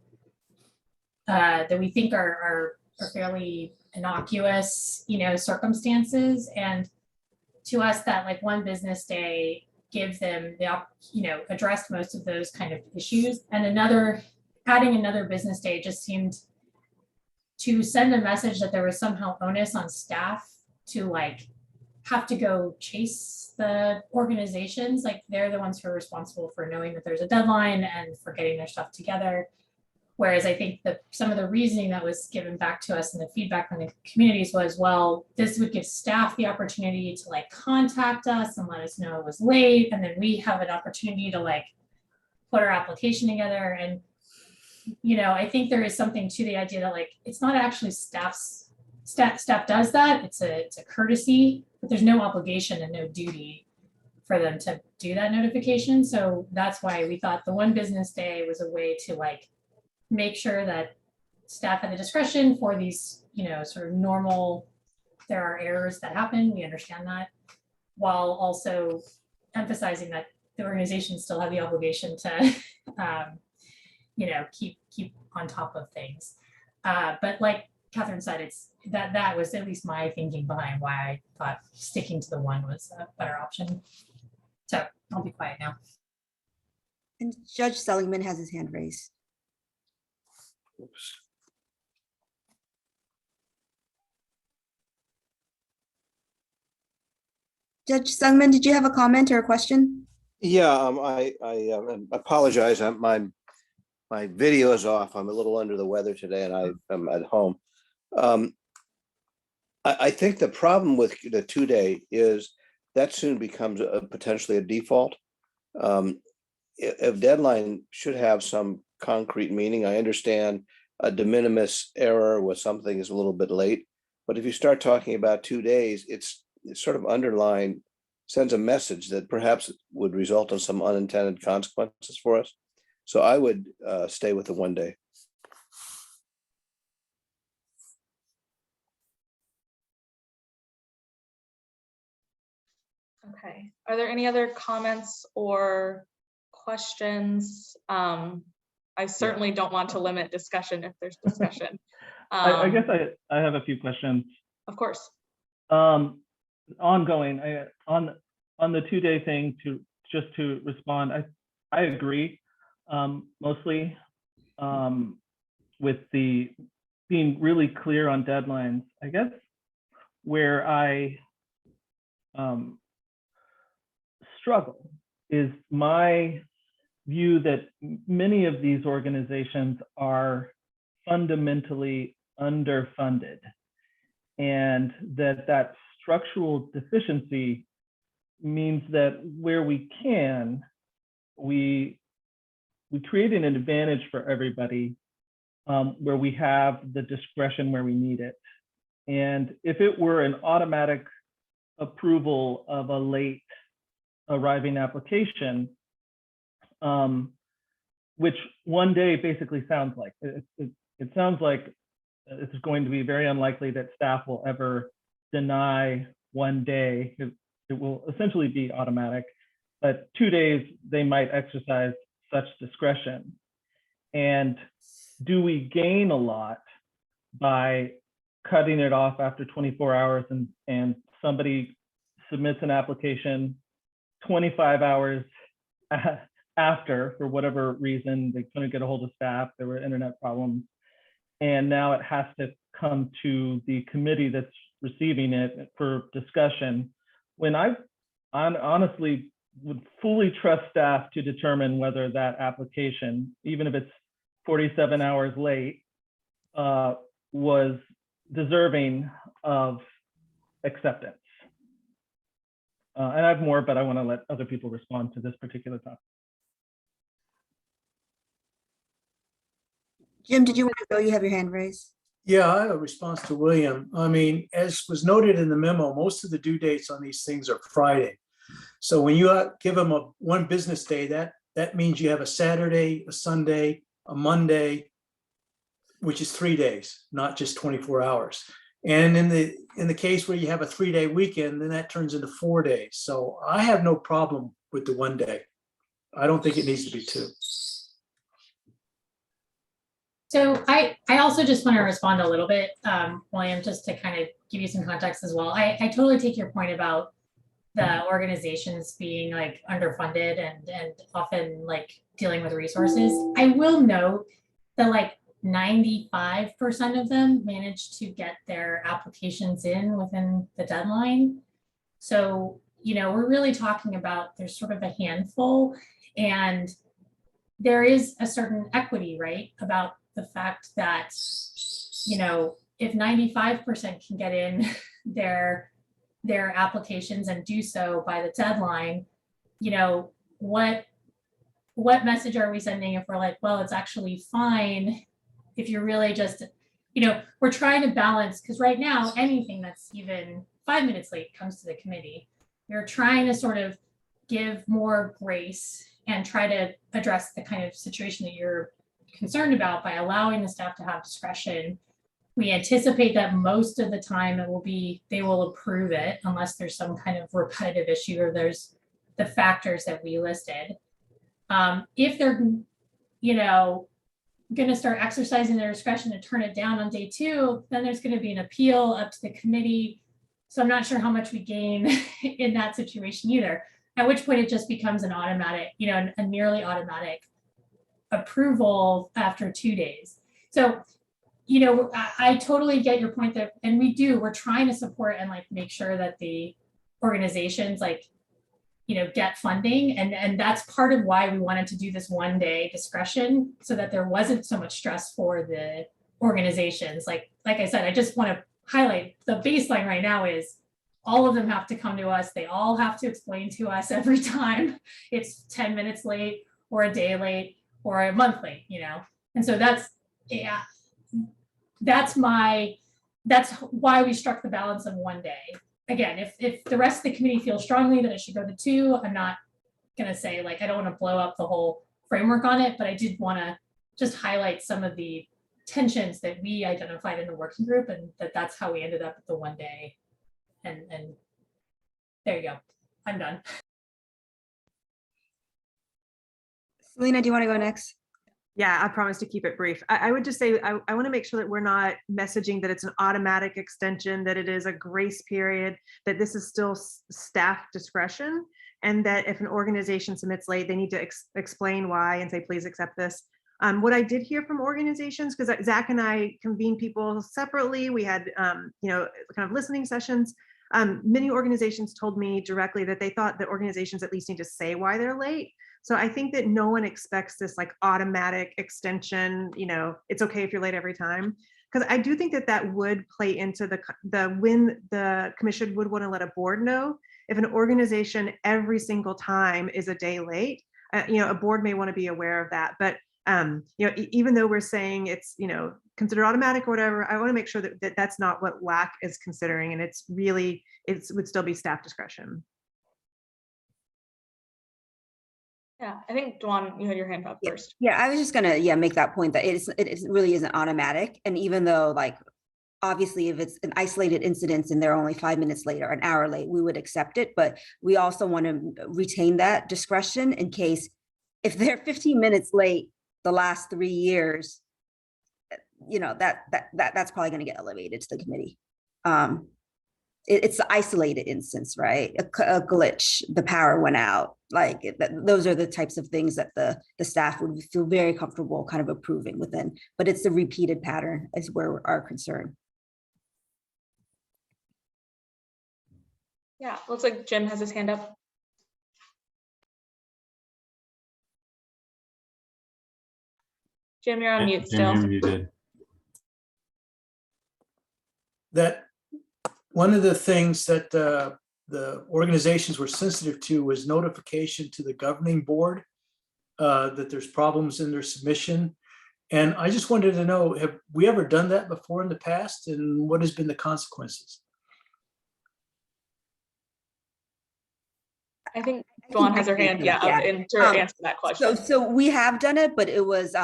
that we think are fairly innocuous, circumstances. And to us, that like one business day gives them the, addressed most of those kind of issues. And adding another business day just seemed to send a message that there was somehow onus on staff to like have to go chase the organizations. Like they're the ones who are responsible for knowing that there's a deadline and for getting their stuff together. Whereas I think that some of the reasoning that was given back to us and the feedback from the communities was, well, this would give staff the opportunity to like contact us and let us know it was late. And then we have an opportunity to like put our application together. And, I think there is something to the idea that like, it's not actually staff does that. It's a courtesy, but there's no obligation and no duty for them to do that notification. So that's why we thought the one business day was a way to like, make sure that staff had the discretion for these, sort of normal, there are errors that happen, we understand that, while also emphasizing that the organization still have the obligation to, keep on top of things. But like Catherine said, it's that was at least my thinking behind why I thought sticking to the one was a better option. So I'll be quiet now. And Judge Seligman has his hand raised. Oops. Judge Sungman, did you have a comment or a question? Yeah, I apologize. My video is off. I'm a little under the weather today, and I'm at home. I think the problem with the 2-day is that soon becomes potentially a default. A deadline should have some concrete meaning. I understand a de minimis error with something is a little bit late, but if you start talking about 2 days, it's sort of underlying, sends a message that perhaps would result in some unintended consequences for us. So I would stay with the 1 day. Okay, are there any other comments or questions? I certainly don't want to limit discussion if there's discussion. I guess I have a few questions. Of course. Ongoing, on the 2-day thing, to respond, I agree mostly with the being really clear on deadlines. I guess where I struggle is my view that many of these organizations are fundamentally underfunded, and that structural deficiency means that where we can, we create an advantage for everybody where we have the discretion where we need it. And if it were an automatic approval of a late arriving application, which one day basically sounds like, it sounds like it's going to be very unlikely that staff will ever deny one day. It will essentially be automatic, but 2 days, they might exercise such discretion. And do we gain a lot by cutting it off after 24 hours and somebody submits an application 25 hours after, for whatever reason, they couldn't get a hold of staff, there were internet problems, and now it has to come to the committee that's receiving it for discussion, when I honestly would fully trust staff to determine whether that application, even if it's 47 hours late, was deserving of acceptance. And I have more, but I want to let other people respond to this particular topic. Jim, did you want to go? You have your hand raised. Yeah, I have a response to William. I mean, as was noted in the memo, most of the due dates on these things are Friday. So when you give them one business day, that means you have a Saturday, a Sunday, a Monday, which is 3 days, not just 24 hours. And in the case where you have a 3-day weekend, then that turns into 4 days. So I have no problem with the 1 day. I don't think it needs to be 2. So I also just want to respond a little bit, William, just to kind of give you some context as well. I totally take your point about the organizations being like underfunded and often like dealing with resources. I will note that like 95% of them managed to get their applications in within the deadline. So, you know, we're really talking about there's sort of a handful, and there is a certain equity, right, about the fact that, you know, if 95% can get in their applications and do so by the deadline, you know, what message are we sending if we're like, well, it's actually fine if you're really just, you know, we're trying to balance, because right now anything that's even 5 minutes late comes to the committee. You're trying to sort of give more grace and try to address the kind of situation that you're concerned about by allowing the staff to have discretion. We anticipate that most of the time they will approve it unless there's some kind of repetitive issue or there's the factors that we listed. If they're, you know, going to start exercising their discretion to turn it down on day 2, then there's going to be an appeal up to the committee. So I'm not sure how much we gain in that situation either, at which point it just becomes an automatic, you know, a nearly automatic approval after 2 days. So, you know, I totally get your point that, and we're trying to support and like make sure that the organizations like, you know, get funding. And that's part of why we wanted to do this 1 day discretion so that there wasn't so much stress for the organizations. Like I said, I just want to highlight the baseline right now is all of them have to come to us. They all have to explain to us every time it's 10 minutes late or a day late or a month late, you know? And so that's why we struck the balance of 1 day. Again, if the rest of the committee feels strongly that it should go to 2, I'm not gonna say like, I don't wanna blow up the whole framework on it, but I did wanna just highlight some of the tensions that we identified in the working group, and that's how we ended up at the 1 day. And there you go, I'm done. Selena, do you wanna go next? Yeah, I promise to keep it brief. I would just say, I want to make sure that we're not messaging that it's an automatic extension, that it is a grace period, that this is still staff discretion, and that if an organization submits late, they need to explain why and say, please accept this. What I did hear from organizations, because Zach and I convened people separately, we had, you know, kind of listening sessions. Many organizations told me directly that they thought that organizations at least need to say why they're late. So I think that no one expects this like automatic extension, you know, it's okay if you're late every time. Because I do think that that would play into when the commission would want to let a board know if an organization every single time is a day late, you know, a board may want to be aware of that. But Even though we're saying it's, considered automatic or whatever, I want to make sure that that's not what LAC is considering, and it would still be staff discretion. Yeah, I think Dwan, you had your hand up first. Yeah, I was just gonna make that point that it really isn't automatic, and even though like obviously if it's an isolated incident and they're only 5 minutes late or an hour late, we would accept it, but we also want to retain that discretion in case if they're 15 minutes late the last 3 years, that's probably going to get elevated to the committee. It's the isolated instance, right? A glitch, the power went out. Like those are the types of things that the staff would feel very comfortable kind of approving within, but it's the repeated pattern is where our concern. Yeah, looks like Jim has his hand up. Jim, you're on mute Jim, still. you're muted. That one of the things that the organizations were sensitive to was notification to the governing board that there's problems in their submission. And I just wanted to know, have we ever done that before in the past, and what has been the consequences? I think Dawn has her hand, and to answer that question. So we have done it, but it was,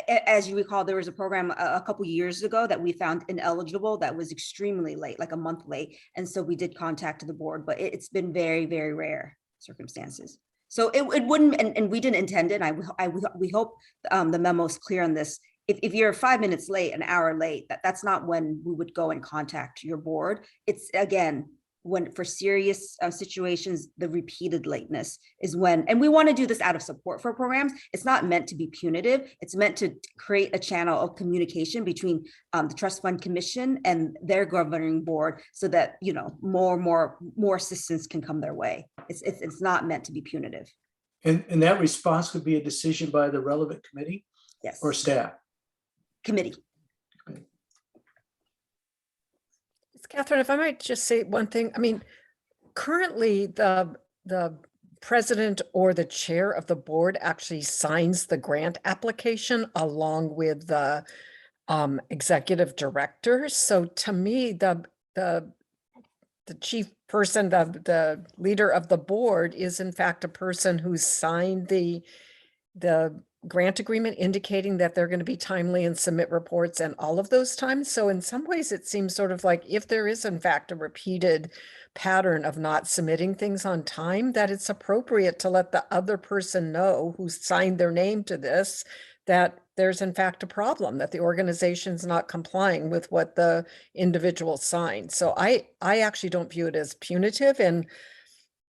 as you recall, there was a program a couple years ago that we found ineligible that was extremely late, like a month late. And so we did contact the board, but it's been very, very rare circumstances. So it wouldn't, and we didn't intend it. We hope the memo is clear on this. If you're 5 minutes late, an hour late, that's not when we would go and contact your board. It's again, when for serious situations, the repeated lateness is when, and we want to do this out of support for programs. It's not meant to be punitive. It's meant to create a channel of communication between the Trust Fund Commission and their governing board so that, more assistance can come their way. It's not meant to be punitive. And that response would be a decision by the relevant committee? Yes. Or staff? Committee. Catherine, if I might just say one thing, I mean, currently the president or the chair of the board actually signs the grant application along with the executive director. So to me, the chief person, the leader of the board is in fact a person who signed the grant agreement indicating that they're going to be timely and submit reports and all of those times. So in some ways, it seems sort of like if there is in fact a repeated pattern of not submitting things on time, that it's appropriate to let the other person know who signed their name to this, that there's in fact a problem, that the organization's not complying with what the individual signed. So I actually don't view it as punitive, and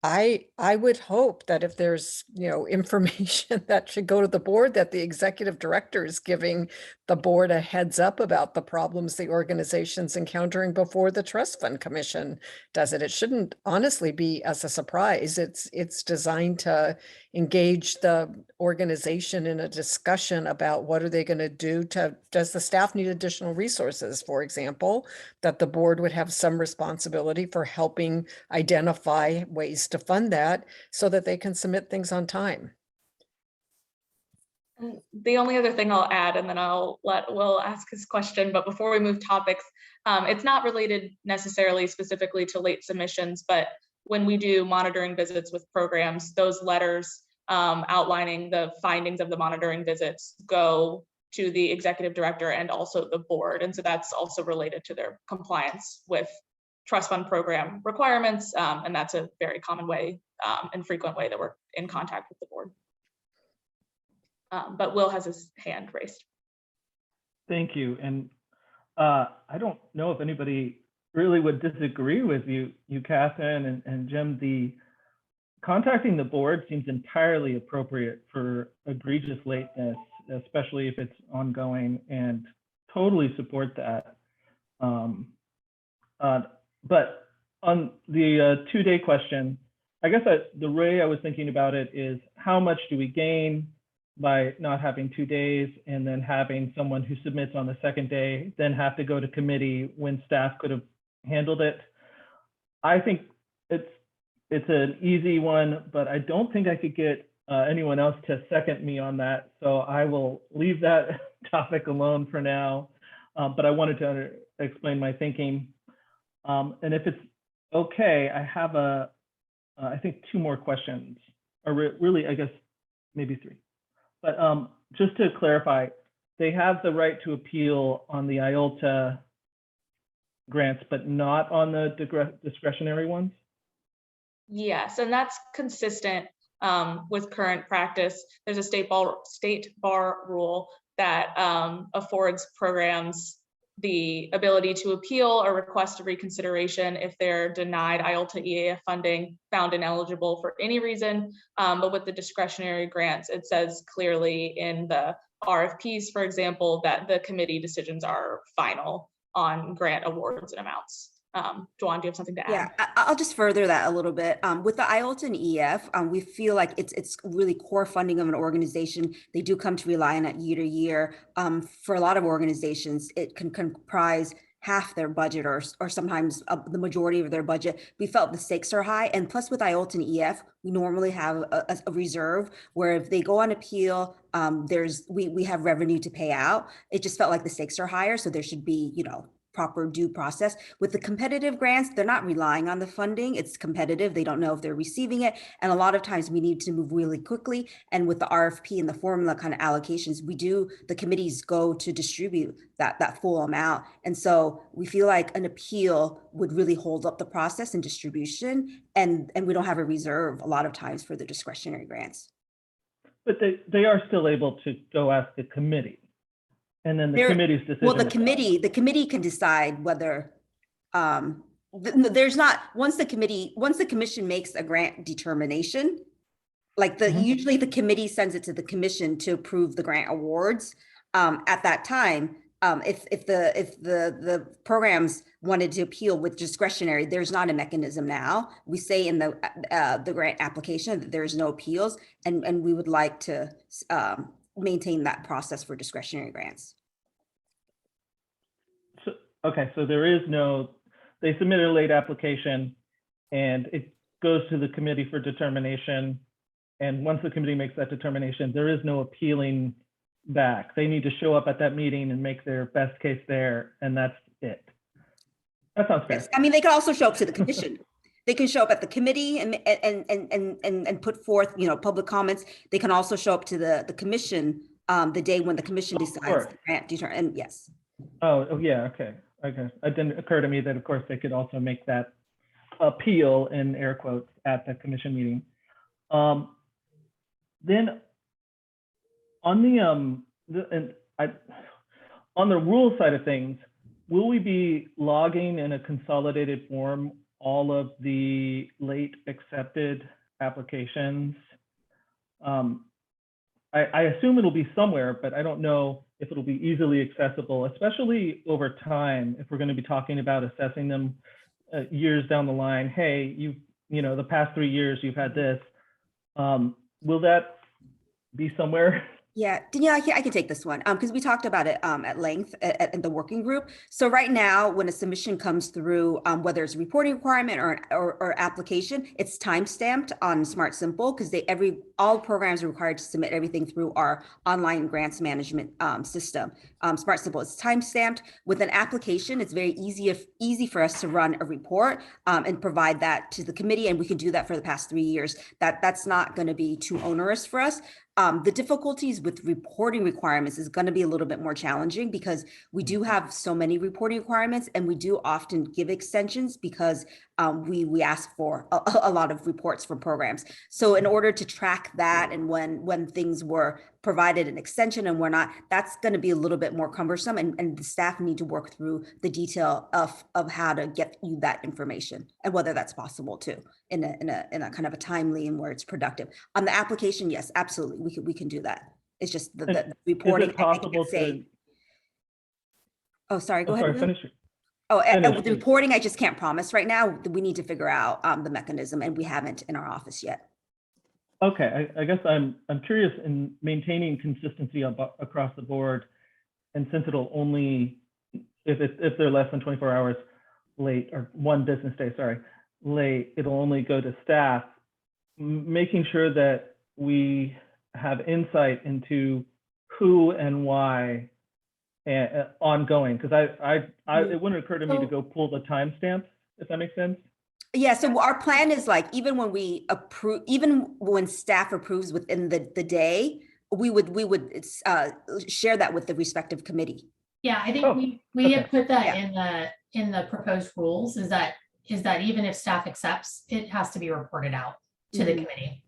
I would hope that if there's, information that should go to the board, that the executive director is giving the board a heads up about the problems the organization's encountering before the Trust Fund Commission does it. It shouldn't honestly be as a surprise. It's designed to engage the organization in a discussion about what are they going to do does the staff need additional resources, for example, that the board would have some responsibility for helping identify ways to fund that so that they can submit things on time. And the only other thing I'll add, and then I'll let Will ask his question, but before we move topics, it's not related necessarily specifically to late submissions, but when we do monitoring visits with programs, those letters outlining the findings of the monitoring visits go to the executive director and also the board. And so that's also related to their compliance with trust fund program requirements. And that's a very common way and frequent way that we're in contact with the board. But Will has his hand raised. Thank you. And I don't know if anybody really would disagree with you Catherine and Jim. The contacting the board seems entirely appropriate for egregious lateness, especially if it's ongoing, and totally support that. But on the 2-day question, I guess the way I was thinking about it is how much do we gain by not having 2 days and then having someone who submits on the second day then have to go to committee when staff could have handled it. I think it's an easy one, but I don't think I could get anyone else to second me on that. So I will leave that topic alone for now. But I wanted to explain my thinking. And if it's okay, I have I think 2 more questions, or really, I guess, maybe 3. But just to clarify, they have the right to appeal on the IOLTA grants, but not on the discretionary ones? Yes, and that's consistent with current practice. There's a state bar rule that affords programs the ability to appeal or request a reconsideration if they're denied IOLTA EAF funding, found ineligible for any reason. But with the discretionary grants, it says clearly in the RFPs, for example, that the committee decisions are final on grant awards and amounts. Joanne, do you have something to add? Yeah, I'll just further that a little bit. With the IOLTA and EF, we feel like it's really core funding of an organization. They do come to rely on it year to year. For a lot of organizations, it can comprise half their budget or sometimes the majority of their budget. We felt the stakes are high. And plus with IOLTA and EF, we normally have a reserve where if they go on appeal, we have revenue to pay out. It just felt like the stakes are higher. So there should be, proper due process. With the competitive grants, they're not relying on the funding. It's competitive. They don't know if they're receiving it. And a lot of times we need to move really quickly. And with the RFP and the formula kind of allocations, the committees go to distribute that full amount. And so we feel like an appeal would really hold up the process and distribution. And we don't have a reserve a lot of times for the discretionary grants. But they are still able to go ask the committee. And then the committee's decision. Well, the committee can decide whether there's not, once the commission makes a grant determination, like usually the committee sends it to the commission to approve the grant awards. At that time, if the programs wanted to appeal with discretionary, there's not a mechanism now. We say in the grant application that there's no appeals, and we would like to maintain that process for discretionary grants. So there is they submitted a late application and it goes to the committee for determination. And once the committee makes that determination, there is no appealing back. They need to show up at that meeting and make their best case there, and that's it. That sounds fair. Yes. I mean, they can also show up to the commission. They can show up at the committee and put forth, public comments. They can also show up to the commission the day when the commission decides the grant determination. And yes. Oh yeah, okay. It didn't occur to me that, of course, they could also make that appeal in air quotes at the commission meeting. Then on the rule side of things, will we be logging in a consolidated form all of the late accepted applications? I assume it'll be somewhere, but I don't know if it'll be easily accessible, especially over time, if we're going to be talking about assessing them years down the line. Hey, the past 3 years you've had this. Will that be somewhere? Yeah, Danielle, I can take this one because we talked about it at length in the working group. So right now, when a submission comes through, whether it's a reporting requirement or application, it's time-stamped on Smart Simple because all programs are required to submit everything through our online grants management system. Smart Simple is time-stamped. With an application, it's very easy for us to run a report and provide that to the committee, and we can do that for the past 3 years. That's not going to be too onerous for us. The difficulties with reporting requirements is going to be a little bit more challenging because we do have so many reporting requirements, and we do often give extensions because we ask for a lot of reports from programs. So in order to track that and when things were provided an extension and we're not, that's going to be a little bit more cumbersome, and the staff need to work through the detail of how to get you that information and whether that's possible too in a kind of a timely and where it's productive. On the application, yes, absolutely, we can do that. It's just the reporting. Is it possible to? Oh, sorry. Go ahead. Sorry, finish it. With the reporting, I just can't promise right now. We need to figure out the mechanism, and we haven't in our office yet. Okay, I guess I'm curious in maintaining consistency across the board, and since it'll only if they're less than 24 hours late or 1 business day, sorry, late, it'll only go to staff. Making sure that we have insight into who and why ongoing, because it wouldn't occur to me to go pull the timestamps, if that makes sense. Yeah, so our plan is like, even when we approve, even when staff approves within the day, we would share that with the respective committee. Yeah, I think Oh, we have okay. put that Yeah. in the proposed rules, is that even if staff accepts, it has to be reported out to the Mhm. committee.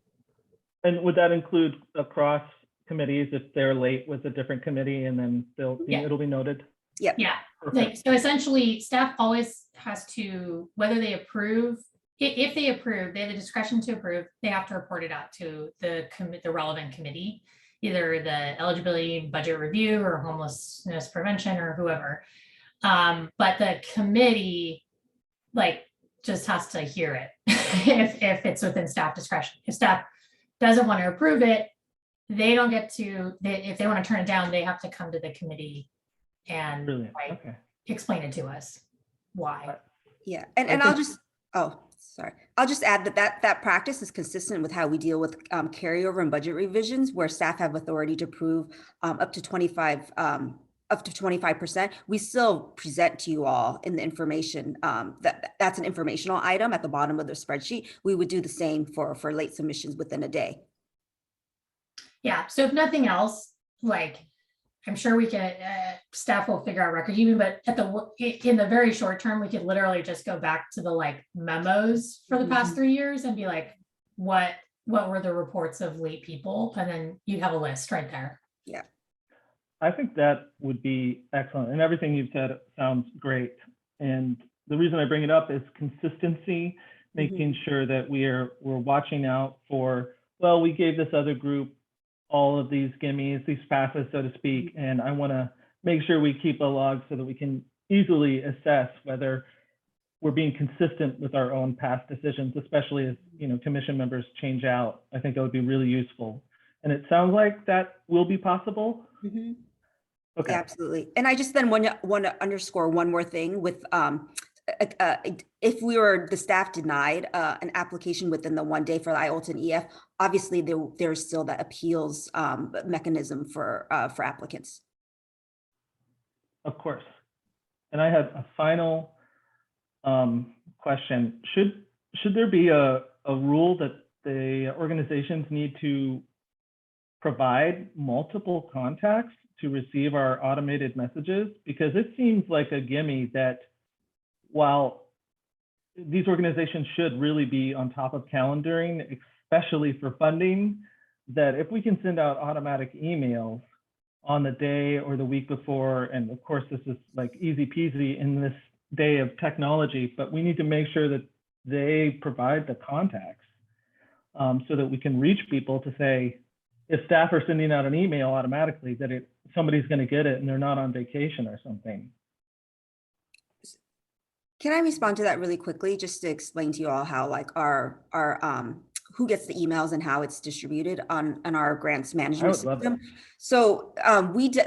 And would that include across committees if they're late with a different committee and then it'll be noted? Yep. Yeah, Perfect. like, so essentially staff always has to, whether they approve, if they approve, they have the discretion to approve, they have to report it out to the relevant committee, either the eligibility budget review or homelessness prevention or whoever. But the committee, like, just has to hear it if it's within staff discretion. If staff doesn't want to approve it, they don't get to, if they want to turn it down, they have to come to the committee and Brilliant. like, Okay. explain it to us why. Yeah, and I'll just, I'll just add that practice is consistent with how we deal with carryover and budget revisions, where staff have authority to approve up to 25%. We still present to you all in the information, that's an informational item at the bottom of the spreadsheet. We would do the same for late submissions within a day. Yeah, so if nothing else, like, I'm sure we could, staff will figure out record keeping, but in the very short term, we could literally just go back to the like memos for the past 3 years and be like, what were the reports of late people? And then you have a list right there. Yeah. I think that would be excellent. And everything you've said sounds great. And the reason I bring it up is consistency, making sure that we're watching out for, well, we gave this other group all of these gimmies, these passes, so to speak, and I want to make sure we keep a log so that we can easily assess whether we're being consistent with our own past decisions, especially as commission members change out. I think that would be really useful. And it sounds like that will be possible. Mm-hmm. Okay. Yeah, absolutely. And I just then want to underscore one more thing with if the staff denied an application within the 1 day for the IOLTA and EF, obviously there's still that appeals mechanism for applicants. Of course. And I have a final question. Should there be a rule that the organizations need to provide multiple contacts to receive our automated messages? Because it seems like a gimme that while these organizations should really be on top of calendaring, especially for funding, that if we can send out automatic emails on the day or the week before, and of course this is like easy peasy in this day of technology, but we need to make sure that they provide the contacts so that we can reach people to say, if staff are sending out an email automatically, that somebody's going to get it and they're not on vacation or something. Can I respond to that really quickly, just to explain to you all how like our who gets the emails and how it's distributed on our grants management system? So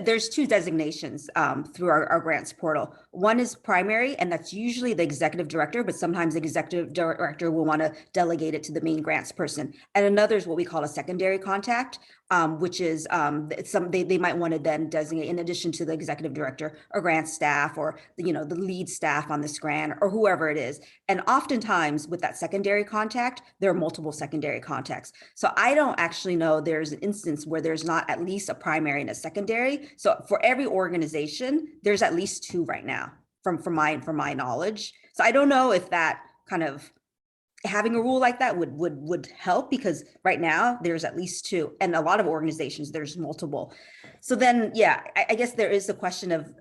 there's 2 designations through our grants portal. One is primary, and that's usually the executive director, but sometimes the executive director will want to delegate it to the main grants person. And another is what we call a secondary contact, which is they might want to then designate, in addition to the executive director, or grant staff, or the lead staff on this grant, or whoever it is. And oftentimes with that secondary contact, there are multiple secondary contacts. So I don't actually know there's an instance where there's not at least a primary and a secondary. So for every organization, there's at least 2 right now, from my knowledge. So I don't know if that kind of having a rule like that would help, because right now there's at least 2, and a lot of organizations there's multiple. So then, yeah, I guess there is the question of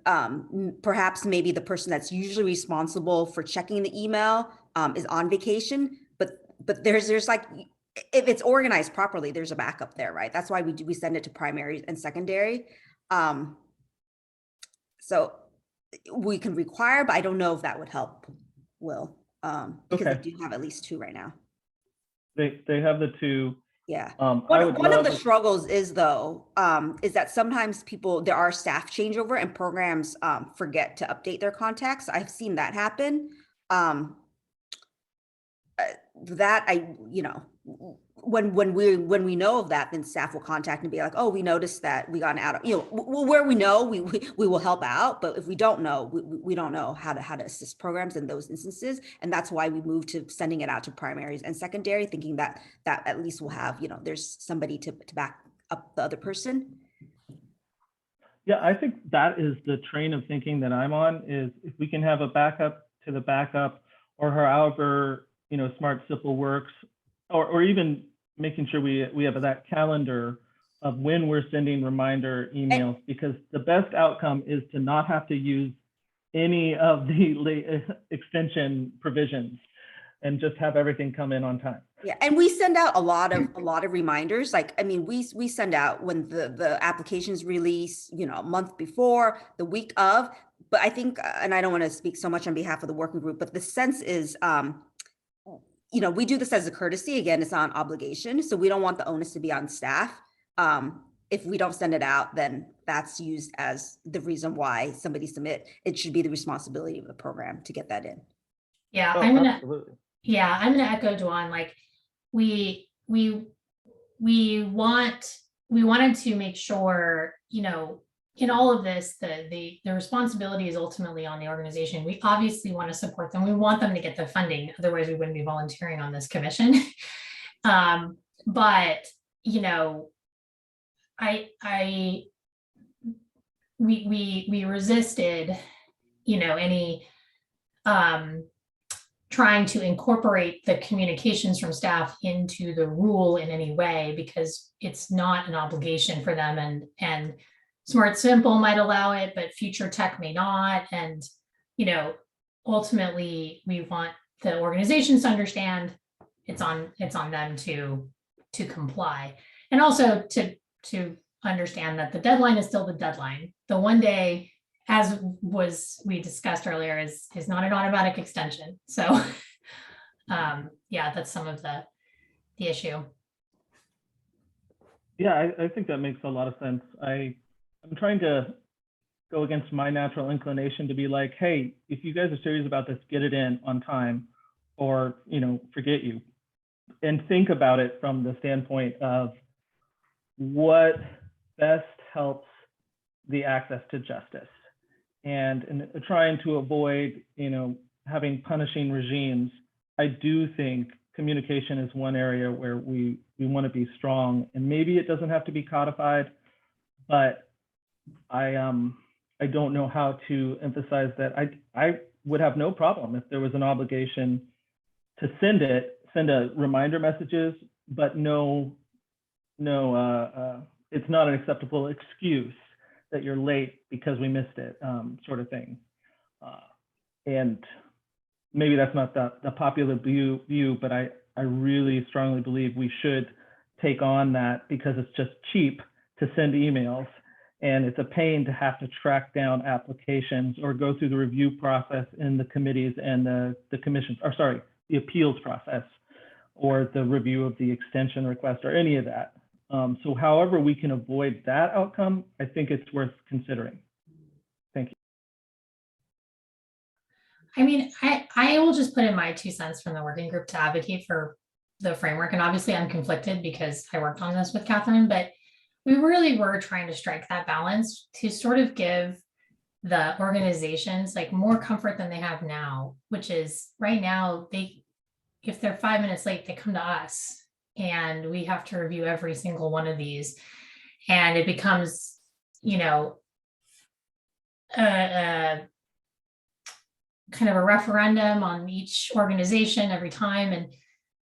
perhaps maybe the person that's usually responsible for checking the email is on vacation, but there's like, if it's organized properly, there's a backup there, right? That's why we send it to primary and secondary. So we can require, but I don't know if that would help, Will, because Okay. they do have at least 2 right now. They have the 2. Yeah. One of the struggles is though, is that sometimes there are staff changeover and programs forget to update their contacts. I've seen that happen. that when we know of that, then staff will contact and be like, oh, we noticed that we got out of, where we know, we will help out. But if we don't know, we don't know how to assist programs in those instances. And that's why we moved to sending it out to primaries and secondary, thinking that at least we'll have, there's somebody to back up the other person. Yeah, I think that is the train of thinking that I'm on, is if we can have a backup to the backup, or however, Smart Simple works, or even making sure we have that calendar of when we're sending reminder emails, because the best outcome is to not have to use any of the extension provisions and just have everything come in on time. Yeah, and we send out a lot of reminders. We send out when the applications release, a month before, the week of. But I think, and I don't want to speak so much on behalf of the working group, but the sense is, we do this as a courtesy. Again, it's not an obligation, so we don't want the onus to be on staff. If we don't send it out, then that's used as the reason why somebody submit. It should be the responsibility of the program to get that in. Yeah, Oh, I'm gonna absolutely. echo Duan. We wanted to make sure, in all of this, the responsibility is ultimately on the organization. We obviously want to support them. We want them to get the funding. Otherwise, we wouldn't be volunteering on this commission. But, we resisted, any trying to incorporate the communications from staff into the rule in any way, because it's not an obligation for them, and Smart Simple might allow it, but future tech may not. And, ultimately we want the organizations to understand it's on them to comply. And also to understand that the deadline is still the deadline. The 1 day, as we discussed earlier, is not an automatic extension. So yeah, that's some of the issue. Yeah, I think that makes a lot of sense. I'm trying to go against my natural inclination to be like, hey, if you guys are serious about this, get it in on time, or, forget you. And think about it from the standpoint of what best helps the access to justice. And in trying to avoid, having punishing regimes, I do think communication is one area where we want to be strong. And maybe it doesn't have to be codified, but I don't know how to emphasize that. I would have no problem if there was an obligation to send a reminder messages, but it's not an acceptable excuse that you're late because we missed it, sort of thing. And maybe that's not the popular view, but I really strongly believe we should take on that, because it's just cheap to send emails, and it's a pain to have to track down applications or go through the review process in the committees and the commissions, or sorry, the appeals process, or the review of the extension request, or any of that. So however we can avoid that outcome, I think it's worth considering. Thank you. I mean, I will just put in my 2 cents from the working group to advocate for the framework. And obviously I'm conflicted because I worked on this with Catherine, but we really were trying to strike that balance to sort of give the organizations more comfort than they have now, which is right now, if they're 5 minutes late, they come to us and we have to review every single one of these. And it becomes, kind of a referendum on each organization every time. And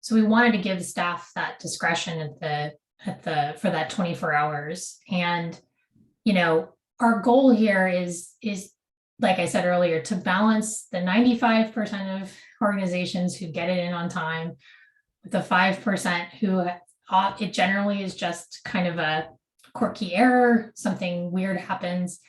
so we wanted to give staff that discretion for that 24 hours. And, our goal here is, like I said earlier, to balance the 95% of organizations who get it in on time with the 5% who it generally is just kind of a quirky error, something weird happens,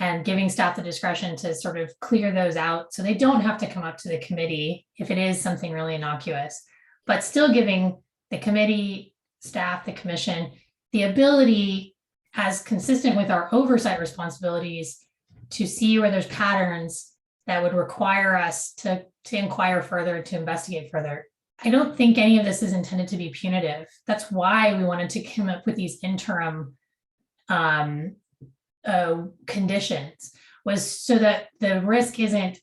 and giving staff the discretion to sort of clear those out so they don't have to come up to the committee if it is something really innocuous, but still giving the committee staff, the commission, the ability, as consistent with our oversight responsibilities, to see where there's patterns that would require us to inquire further, to investigate further. I don't think any of this is intended to be punitive. That's why we wanted to come up with these interim conditions, was so that the risk isn't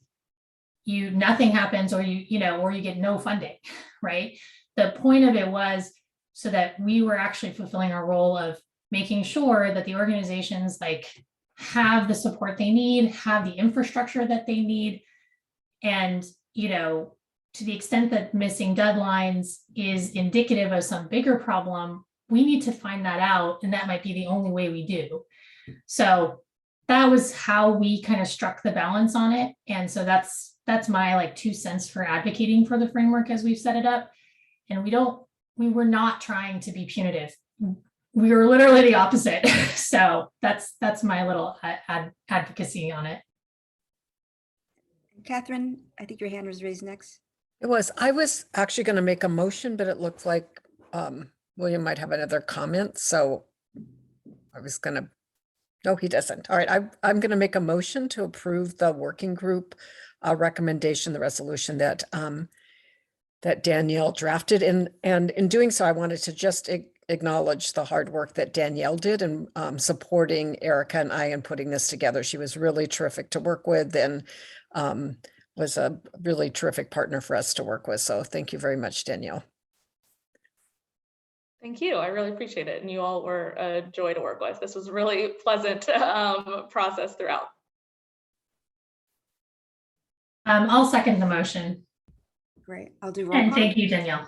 nothing happens or or you get no funding, right? The point of it was so that we were actually fulfilling our role of making sure that the organizations have the support they need, have the infrastructure that they need. And, to the extent that missing deadlines is indicative of some bigger problem, we need to find that out. And that might be the only way we do. So that was how we kind of struck the balance on it. And so that's my 2 cents for advocating for the framework as we've set it up. And we were not trying to be punitive. We were literally the opposite. So that's my little advocacy on it. Catherine, I think your hand was raised next. I was actually going to make a motion, but it looked like William might have another comment. So I was going to, no, he doesn't. All right, I'm going to make a motion to approve the working group recommendation, the resolution that that Danielle drafted. And in doing so, I wanted to just acknowledge the hard work that Danielle did in supporting Erica and I in putting this together. She was really terrific to work with and was a really terrific partner for us to work with. So thank you very much, Danielle. Thank you. I really appreciate it. And you all were a joy to work with. This was a really pleasant process throughout. I'll second the motion. Great. I'll do roll And call. thank you, Danielle.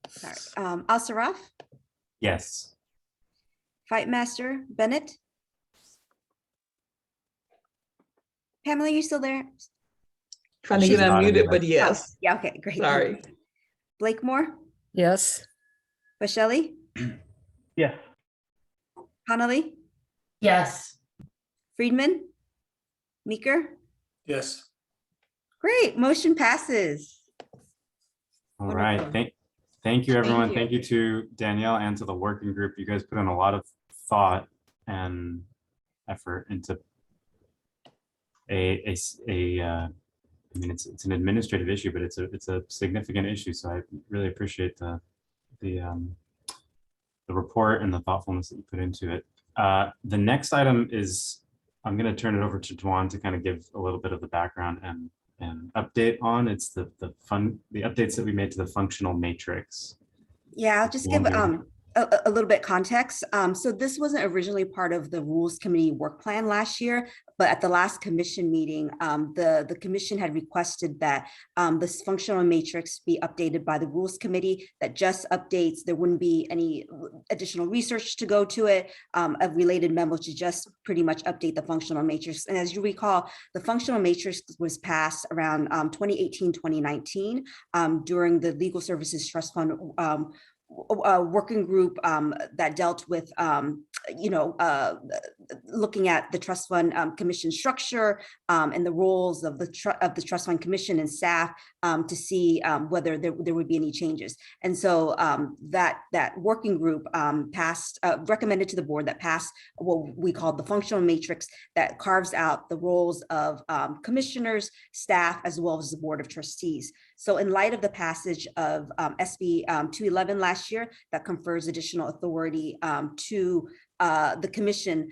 Sorry. Al-Saraf, Yes. Fightmaster Bennett. Pamela, you still there? Trying to She's get not unmuted, anymore. but yes. Oh, yeah, okay, great. Sorry. Blakemore, Yes. Bashelli, Yes. Connolly, Yes. Friedman, Meeker. Yes. Great, motion passes. All Wonderful. right. Thank you, everyone. you. Thank you to Danielle and to the working group. You guys put in a lot of thought and effort into I mean, it's an administrative issue, but it's a significant issue. So I really appreciate the report and the thoughtfulness that you put into it. The next item is, I'm going to turn it over to Dwan to kind of give a little bit of the background and update on. It's the updates that we made to the functional matrix. Yeah, I'll just give a little bit context. So this wasn't originally part of the Rules Committee work plan last year, but at the last commission meeting, the commission had requested that this functional matrix be updated by the Rules Committee. That just updates, there wouldn't be any additional research to go to it, a related memo to just pretty much update the functional matrix. And as you recall, the functional matrix was passed around 2018, 2019 during the Legal Services Trust Fund working group that dealt with, looking at the trust fund commission structure and the roles of the trust fund commission and staff to see whether there would be any changes. And so that working group recommended to the board that passed what we called the functional matrix that carves out the roles of commissioners, staff, as well as the board of trustees. So in light of the passage of SB 211 last year that confers additional authority to the commission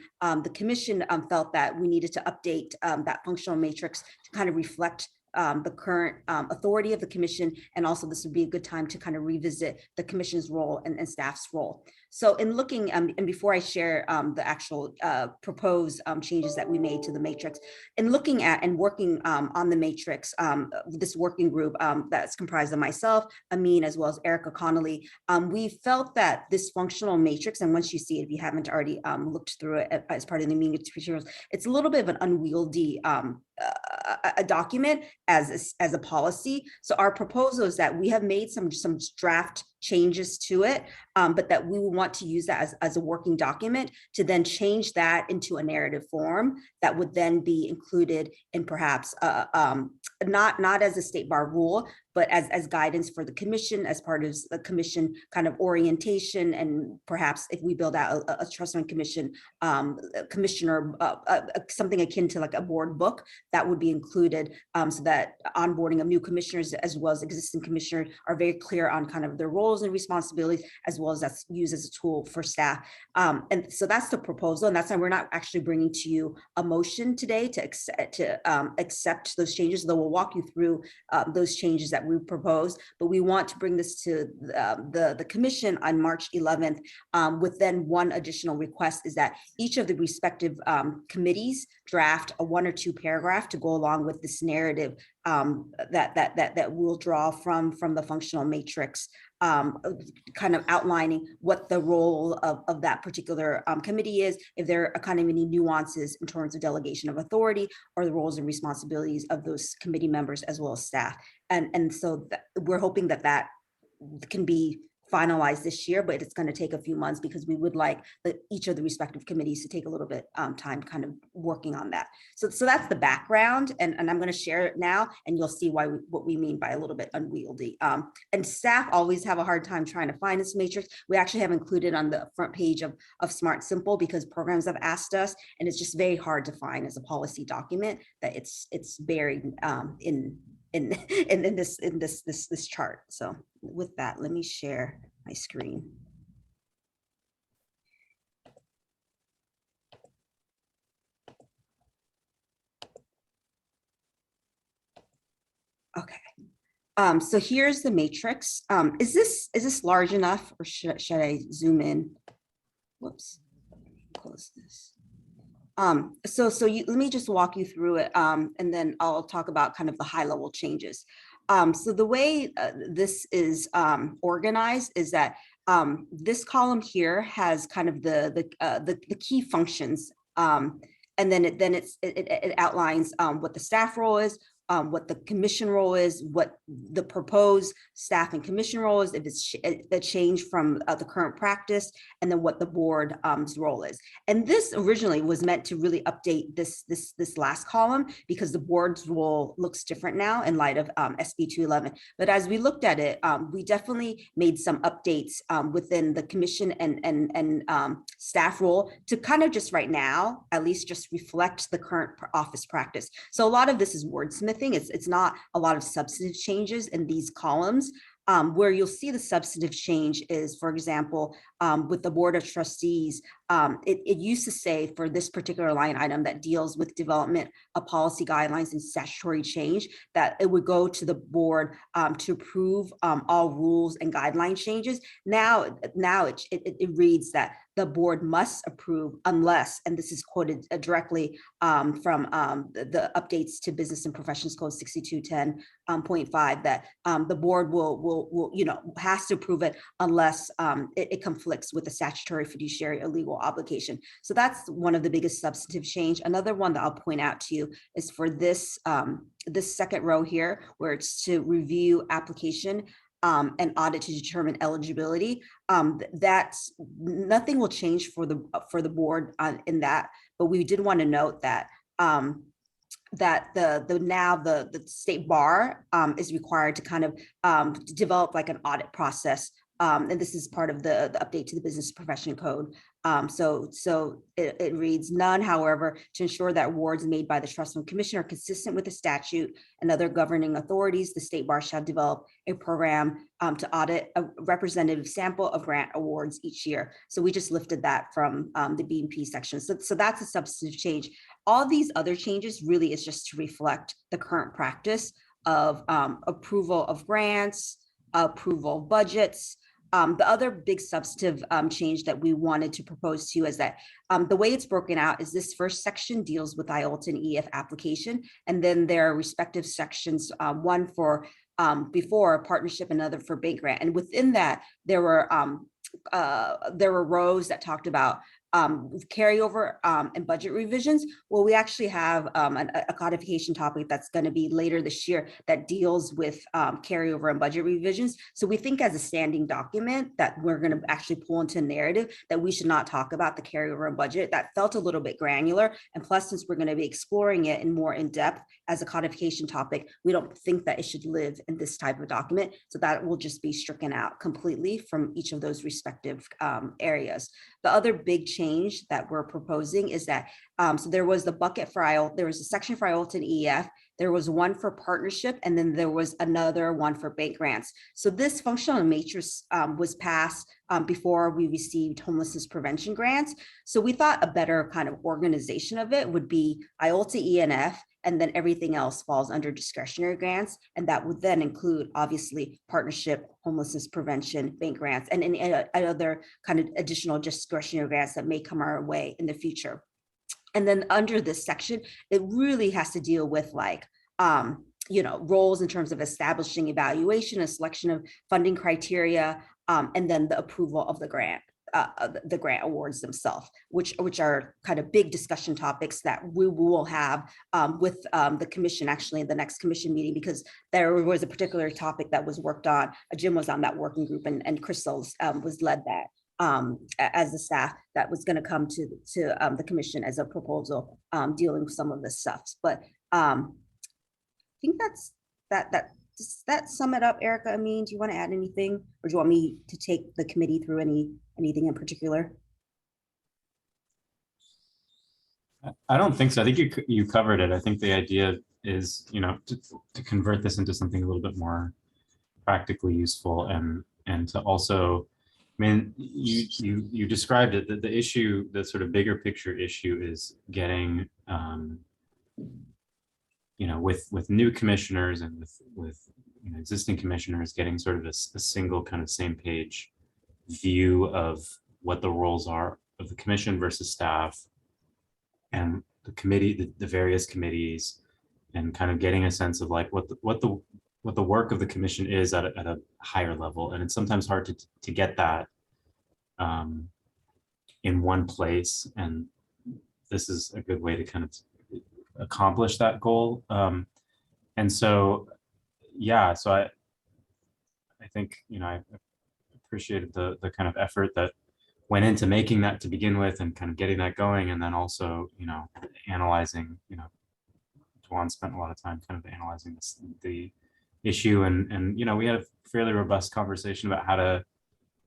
felt that we needed to update that functional matrix to kind of reflect the current authority of the commission, and also this would be a good time to kind of revisit the commission's role and staff's role. So in looking, and before I share the actual proposed changes that we made to the matrix, in looking at and working on the matrix, this working group that's comprised of myself, Amin, as well as Erica Connolly, we felt that this functional matrix, and once you see it, if you haven't already looked through it as part of the meeting materials, it's a little bit of an unwieldy a document as a policy. So our proposal is that we have made some draft changes to it, but that we will want to use that as a working document to then change that into a narrative form that would then be included in perhaps not as a state bar rule, but as guidance for the commission, as part of the commission kind of orientation, and perhaps if we build out a trust fund commission commissioner, something akin to like a board book, that would be included, so that onboarding of new commissioners as well as existing commissioners are very clear on kind of their roles and responsibilities, as well as that's used as a tool for staff. And so that's the proposal, and that's why we're not actually bringing to you a motion today to accept those changes, though we'll walk you through those changes that we propose. But we want to bring this to the commission on March 11th, with then one additional request is that each of the respective committees draft a 1 or 2 paragraph to go along with this narrative that we'll draw from the functional matrix, kind of outlining what the role of that particular committee is, if there are kind of any nuances in terms of delegation of authority or the roles and responsibilities of those committee members as well as staff. And so we're hoping that can be finalized this year, but it's going to take a few months because we would like each of the respective committees to take a little bit time kind of working on that. So that's the background, and I'm going to share it now, and you'll see what we mean by a little bit unwieldy. And staff always have a hard time trying to find this matrix. We actually have included on the front page of Smart Simple because programs have asked us, and it's just very hard to find as a policy document that it's buried in this chart. So with that, let me share my screen. Okay. So here's the matrix. Is this large enough, or should I zoom in? Whoops. Close this. Let me just walk you through it, and then I'll talk about kind of the high level changes. So the way this is organized is that this column here has kind of the key functions, and then it outlines what the staff role is, what the commission role is, what the proposed staff and commission role is, if it's a change from the current practice, and then what the board's role is. And this originally was meant to really update this last column because the board's role looks different now in light of SB 211. But as we looked at it, we definitely made some updates within the commission and staff role to kind of just right now, at least just reflect the current office practice. So a lot of this is wordsmithing. It's not a lot of substantive changes in these columns. Where you'll see the substantive change is, for example, with the Board of Trustees, it used to say for this particular line item that deals with development of policy guidelines and statutory change, that it would go to the board to approve all rules and guideline changes. Now it reads that the board must approve unless, and this is quoted directly from the updates to Business and Professions Code 6210.5, that the board will has to approve it unless it conflicts with the statutory, fiduciary, or legal obligation. So that's one of the biggest substantive change. Another one that I'll point out to you is for this this second row here, where it's to review application and audit to determine eligibility. That's nothing will change for the board in that, but we did want to note that that the state bar is required to kind of develop like an audit process. And this is part of the update to the Business Profession Code. So it reads, none, however, to ensure that awards made by the Trust Fund Commission are consistent with the statute and other governing authorities, the state bar shall develop a program to audit a representative sample of grant awards each year. So we just lifted that from the B&P section. So that's a substantive change. All these other changes really is just to reflect the current practice of approval of grants, approval of budgets. The other big substantive change that we wanted to propose to you is that the way it's broken out is this first section deals with IOLTA and EF application, and then there are respective sections, one for before partnership, another for bank grant. And within that, there were rows that talked about carryover and budget revisions. Well, we actually have a codification topic that's going to be later this year that deals with carryover and budget revisions. So we think as a standing document that we're going to actually pull into a narrative that we should not talk about the carryover and budget. That felt a little bit granular. And plus, since we're going to be exploring it in more in depth as a codification topic, we don't think that it should live in this type of document. So that will just be stricken out completely from each of those respective areas. The other big change that we're proposing is that, so there was the bucket for there was a section for IOLTA and EF, there was one for partnership, and then there was another one for bank grants. So this functional matrix was passed before we received homelessness prevention grants. So we thought a better kind of organization of it would be IOLTA, ENF, and then everything else falls under discretionary grants. And that would then include, obviously, partnership, homelessness prevention, bank grants, and any other kind of additional discretionary grants that may come our way in the future. And then under this section, it really has to deal with like, roles in terms of establishing evaluation and selection of funding criteria, and then the approval of the grant awards themselves, which are kind of big discussion topics that we will have with the commission actually in the next commission meeting, because there was a particular topic that was worked on. Jim was on that working group, and Crystal's was led that as the staff that was going to come to the commission as a proposal dealing with some of this stuff. But I think that's does that sum it up, Erica? I mean, do you want to add anything, or do you want me to take the committee through anything in particular? I don't think so. I think you covered it. I think the idea is, to convert this into something a little bit more practically useful, and to also, I mean, you described it, that the issue, the sort of bigger picture issue is getting, with new commissioners and with existing commissioners, getting sort of a single kind of same page view of what the roles are of the commission versus staff and the committee, the various committees, and kind of getting a sense of like what the work of the commission is at a higher level. And it's sometimes hard to get that in one place, and this is a good way to kind of accomplish that goal. And so, yeah, so I think, I appreciated the kind of effort that went into making that to begin with and kind of getting that going. And then also, analyzing, Dwan spent a lot of time kind of analyzing the issue, and we had a fairly robust conversation about how to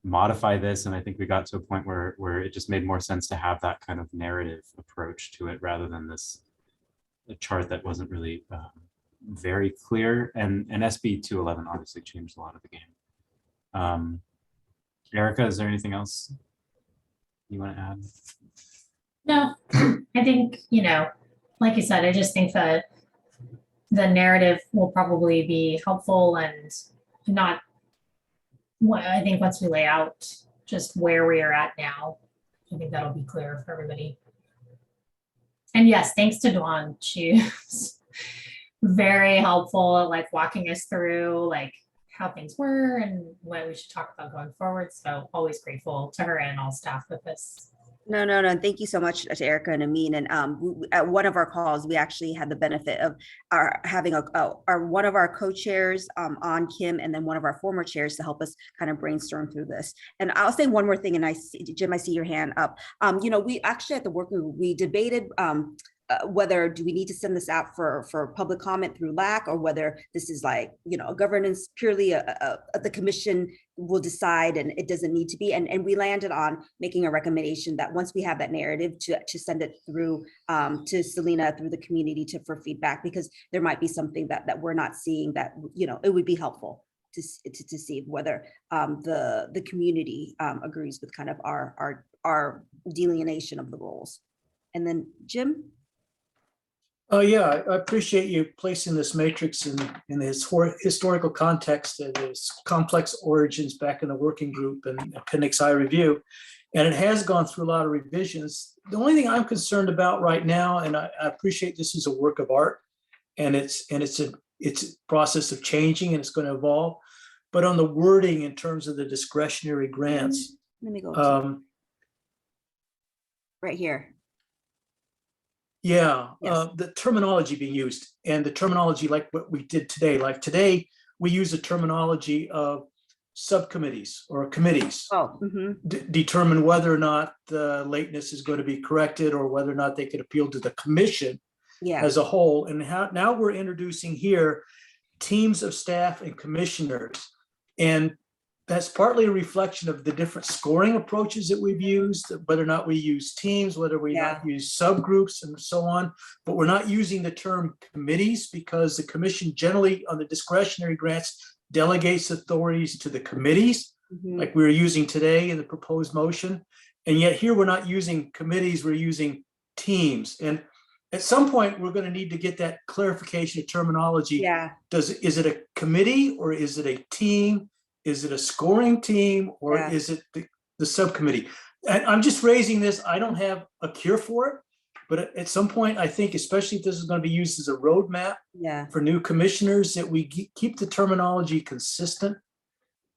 modify this. And I think we got to a point where it just made more sense to have that kind of narrative approach to it rather than a chart that wasn't really very clear. And SB 211 obviously changed a lot of the game. Erica, is there anything else you want to add? No, I think, like you said, I just think that the narrative will probably be helpful, and not what I think once we lay out just where we are at now, I think that'll be clear for everybody. And yes, thanks to Dwan. She was very helpful at like walking us through like how things were and what we should talk about going forward. So always grateful to her and all staff with this. No. Thank you so much to Erica and Amin. And at one of our calls, we actually had the benefit of having one of our co-chairs on Kim, and then one of our former chairs to help us kind of brainstorm through this. And I'll say one more thing, and Jim, I see your hand up. We actually at the working group, we debated whether do we need to send this out for public comment through LAC, or whether this is like, a governance purely the commission will decide and it doesn't need to be. And we landed on making a recommendation that once we have that narrative to send it through to Selena through the community for feedback, because there might be something that we're not seeing that, it would be helpful to see whether the community agrees with kind of our delineation of the roles. And then Jim? Oh, yeah, I appreciate you placing this matrix in the historical context of its complex origins back in the working group and Appendix I review. And it has gone through a lot of revisions. The only thing I'm concerned about right now, and I appreciate this is a work of art, and it's a process of changing, and it's going to evolve. But on the wording in terms of the discretionary grants, Let me go. right here. Yeah, Yes. the terminology being used and the terminology like what we did today, like today, we use the terminology of subcommittees or committees. Oh, Determine whether or not the lateness is going to be corrected or whether or not they could appeal to the commission yeah. as a whole. And now we're introducing here teams of staff and commissioners. And that's partly a reflection of the different scoring approaches that we've used, whether or not we use teams, whether we not use subgroups and so on. But we're not using the term committees because the commission generally on the discretionary grants delegates authorities to the committees, like we were using today in the proposed motion. And yet here we're not using committees, we're using teams. And at some point, we're going to need to get that clarification of terminology. Yeah. Is it a committee or is it a team? Is it a scoring team or is it the subcommittee? And I'm just raising this. I don't have a cure for it, but at some point, I think, especially if this is going to be used as a roadmap for new commissioners, that we keep the terminology consistent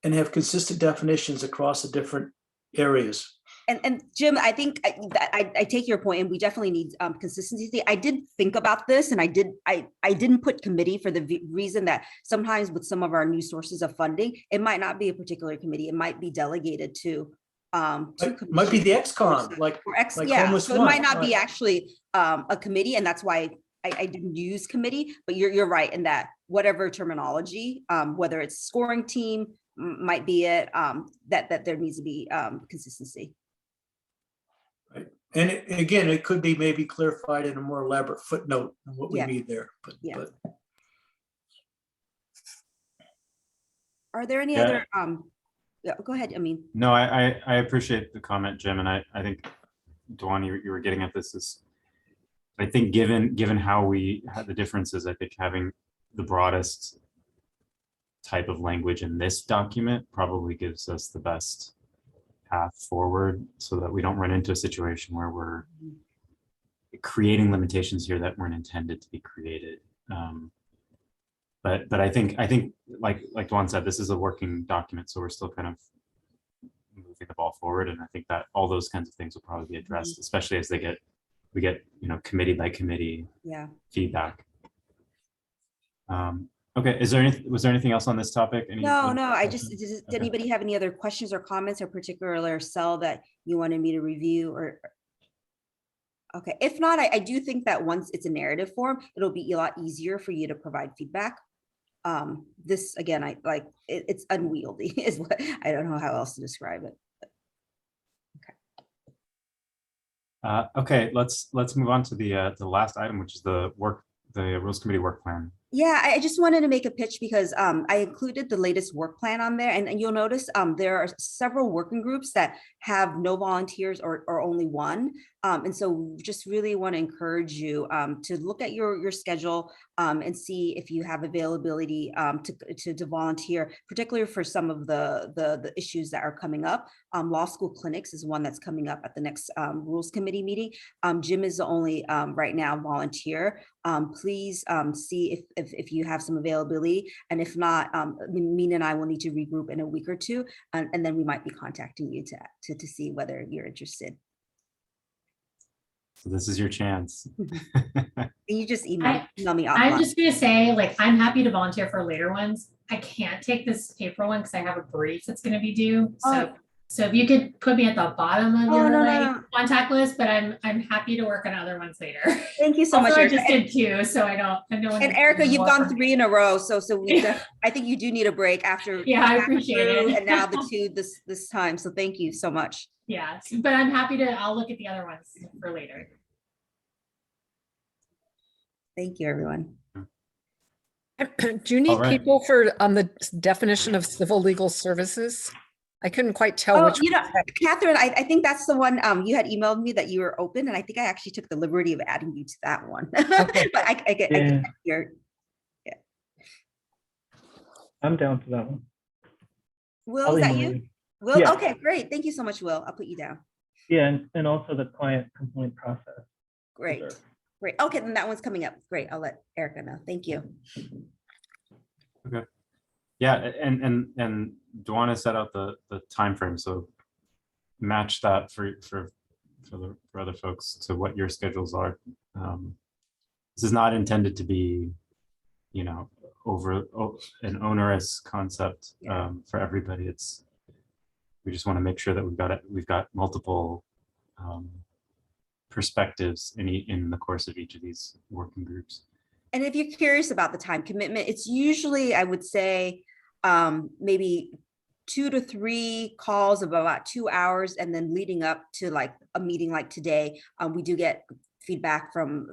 and have consistent definitions across the different areas. And Jim, I think I take your point, and we definitely need consistency. I did think about this, and I didn't put committee for the reason that sometimes with some of our new sources of funding, it might not be a particular committee. It might be delegated to might be the XCOM, like Homeless so it might not be actually a committee, and that's why I didn't use committee. But you're right in that whatever terminology, whether it's scoring team, might be it, that there needs to be consistency. And again, it could be maybe clarified in a more elaborate footnote than what we need there. But are there any other? Go ahead. I mean, no, I appreciate the comment, Jim, and I think Dwan, you were getting at this is, I think given how we had the differences, I think having the broadest type of language in this document probably gives us the best path forward so that we don't run into a situation where we're creating limitations here that weren't intended to be created. But I think like Dwan said, this is a working document, so we're still kind of moving the ball forward. And I think that all those kinds of things will probably be addressed, especially as we get committee by committee feedback. Okay, was there anything else on this topic? No, did anybody have any other questions or comments or particular cell that you wanted me to review or? Okay, if not, I do think that once it's a narrative form, it'll be a lot easier for you to provide feedback. This again, it's unwieldy is what, I don't know how else to describe it. Okay, let's move on to the last item, which is the Rules Committee work plan. Yeah, I just wanted to make a pitch because I included the latest work plan on there, and you'll notice there are several working groups that have no volunteers or only one. And so just really want to encourage you to look at your schedule and see if you have availability to volunteer, particularly for some of the issues that are coming up. Law school clinics is one that's coming up at the next Rules Committee meeting. Jim is the only right now volunteer. Please see if you have some availability, and if not, Mina and I will need to regroup in a week or two, and then we might be contacting you to see whether you're interested. So this is your chance. Can you just email me offline? I'm just gonna say, I'm happy to volunteer for later ones. I can't take this April one because I have a brief that's gonna be due. So if you could put me at the bottom of your contact list, but I'm happy to work on other ones later. Thank you so much. I just did 2, so I know. And Erica, you've gone 3 in a row, so I think you do need a break after. Yeah, I appreciate it. And now the 2 this time. So thank you so much. Yeah, but I'm happy to. I'll look at the other ones for later. Thank you, everyone. Do you need people on the definition of civil legal services? I couldn't quite tell which one. Catherine, I think that's the one you had emailed me that you were open, and I think I actually took the liberty of adding you to that one. Okay. But I get your. Yeah. I'm down to that one. Will, is that you? Will, yeah. Okay, great. Thank you so much, Will. I'll put you down. Yeah, and also the client complaint process. Great. Great. Okay, then that one's coming up. Great. I'll let Erica know. Thank you. Okay. Yeah, and Dwana set out the time frame, so match that for for other folks to what your schedules are. This is not intended to be, you know, an onerous concept for everybody. We just want to make sure that we've got multiple perspectives in the course of each of these working groups. And if you're curious about the time commitment, it's usually, I would say, maybe 2 to 3 calls of about 2 hours, and then leading up to like a meeting like today, we do get feedback from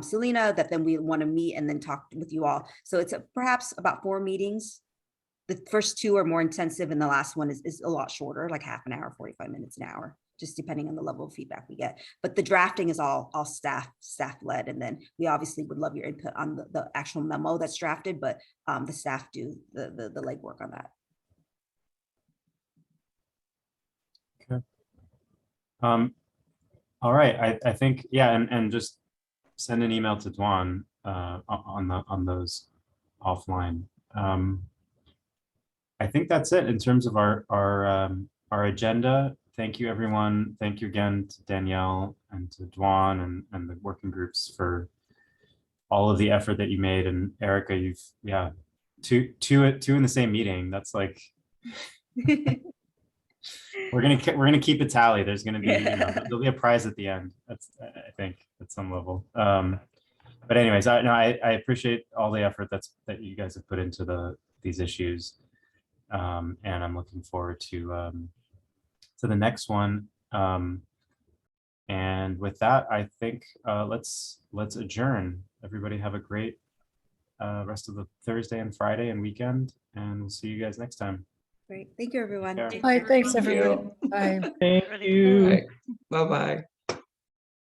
Selena that then we want to meet and then talk with you all. So it's perhaps about 4 meetings. The first 2 are more intensive, and the last one is a lot shorter, like half an hour, 45 minutes, an hour, just depending on the level of feedback we get. But the drafting is all staff led, and then we obviously would love your input on the actual memo that's drafted, but the staff do the legwork on that. Okay. All right, I think, yeah, and just send an email to Dwan on those offline. I think that's it in terms of our agenda. Thank you, everyone. Thank you again to Danielle and to Dwan and the working groups for all of the effort that you made. And Erica, you've, yeah, two in the same meeting. That's like, we're gonna keep a tally. There's gonna be, you know, there'll be a prize at the end. That's, I think, at some level. But anyways, I appreciate all the effort that you guys have put into these issues. And I'm looking forward to the next one. And with that, I think let's adjourn. Everybody have a great rest of the Thursday and Friday and weekend, and we'll see you guys next time. Great. Thank you, everyone. Take care. Bye, thanks, everyone. Bye. Thank you. Bye-bye.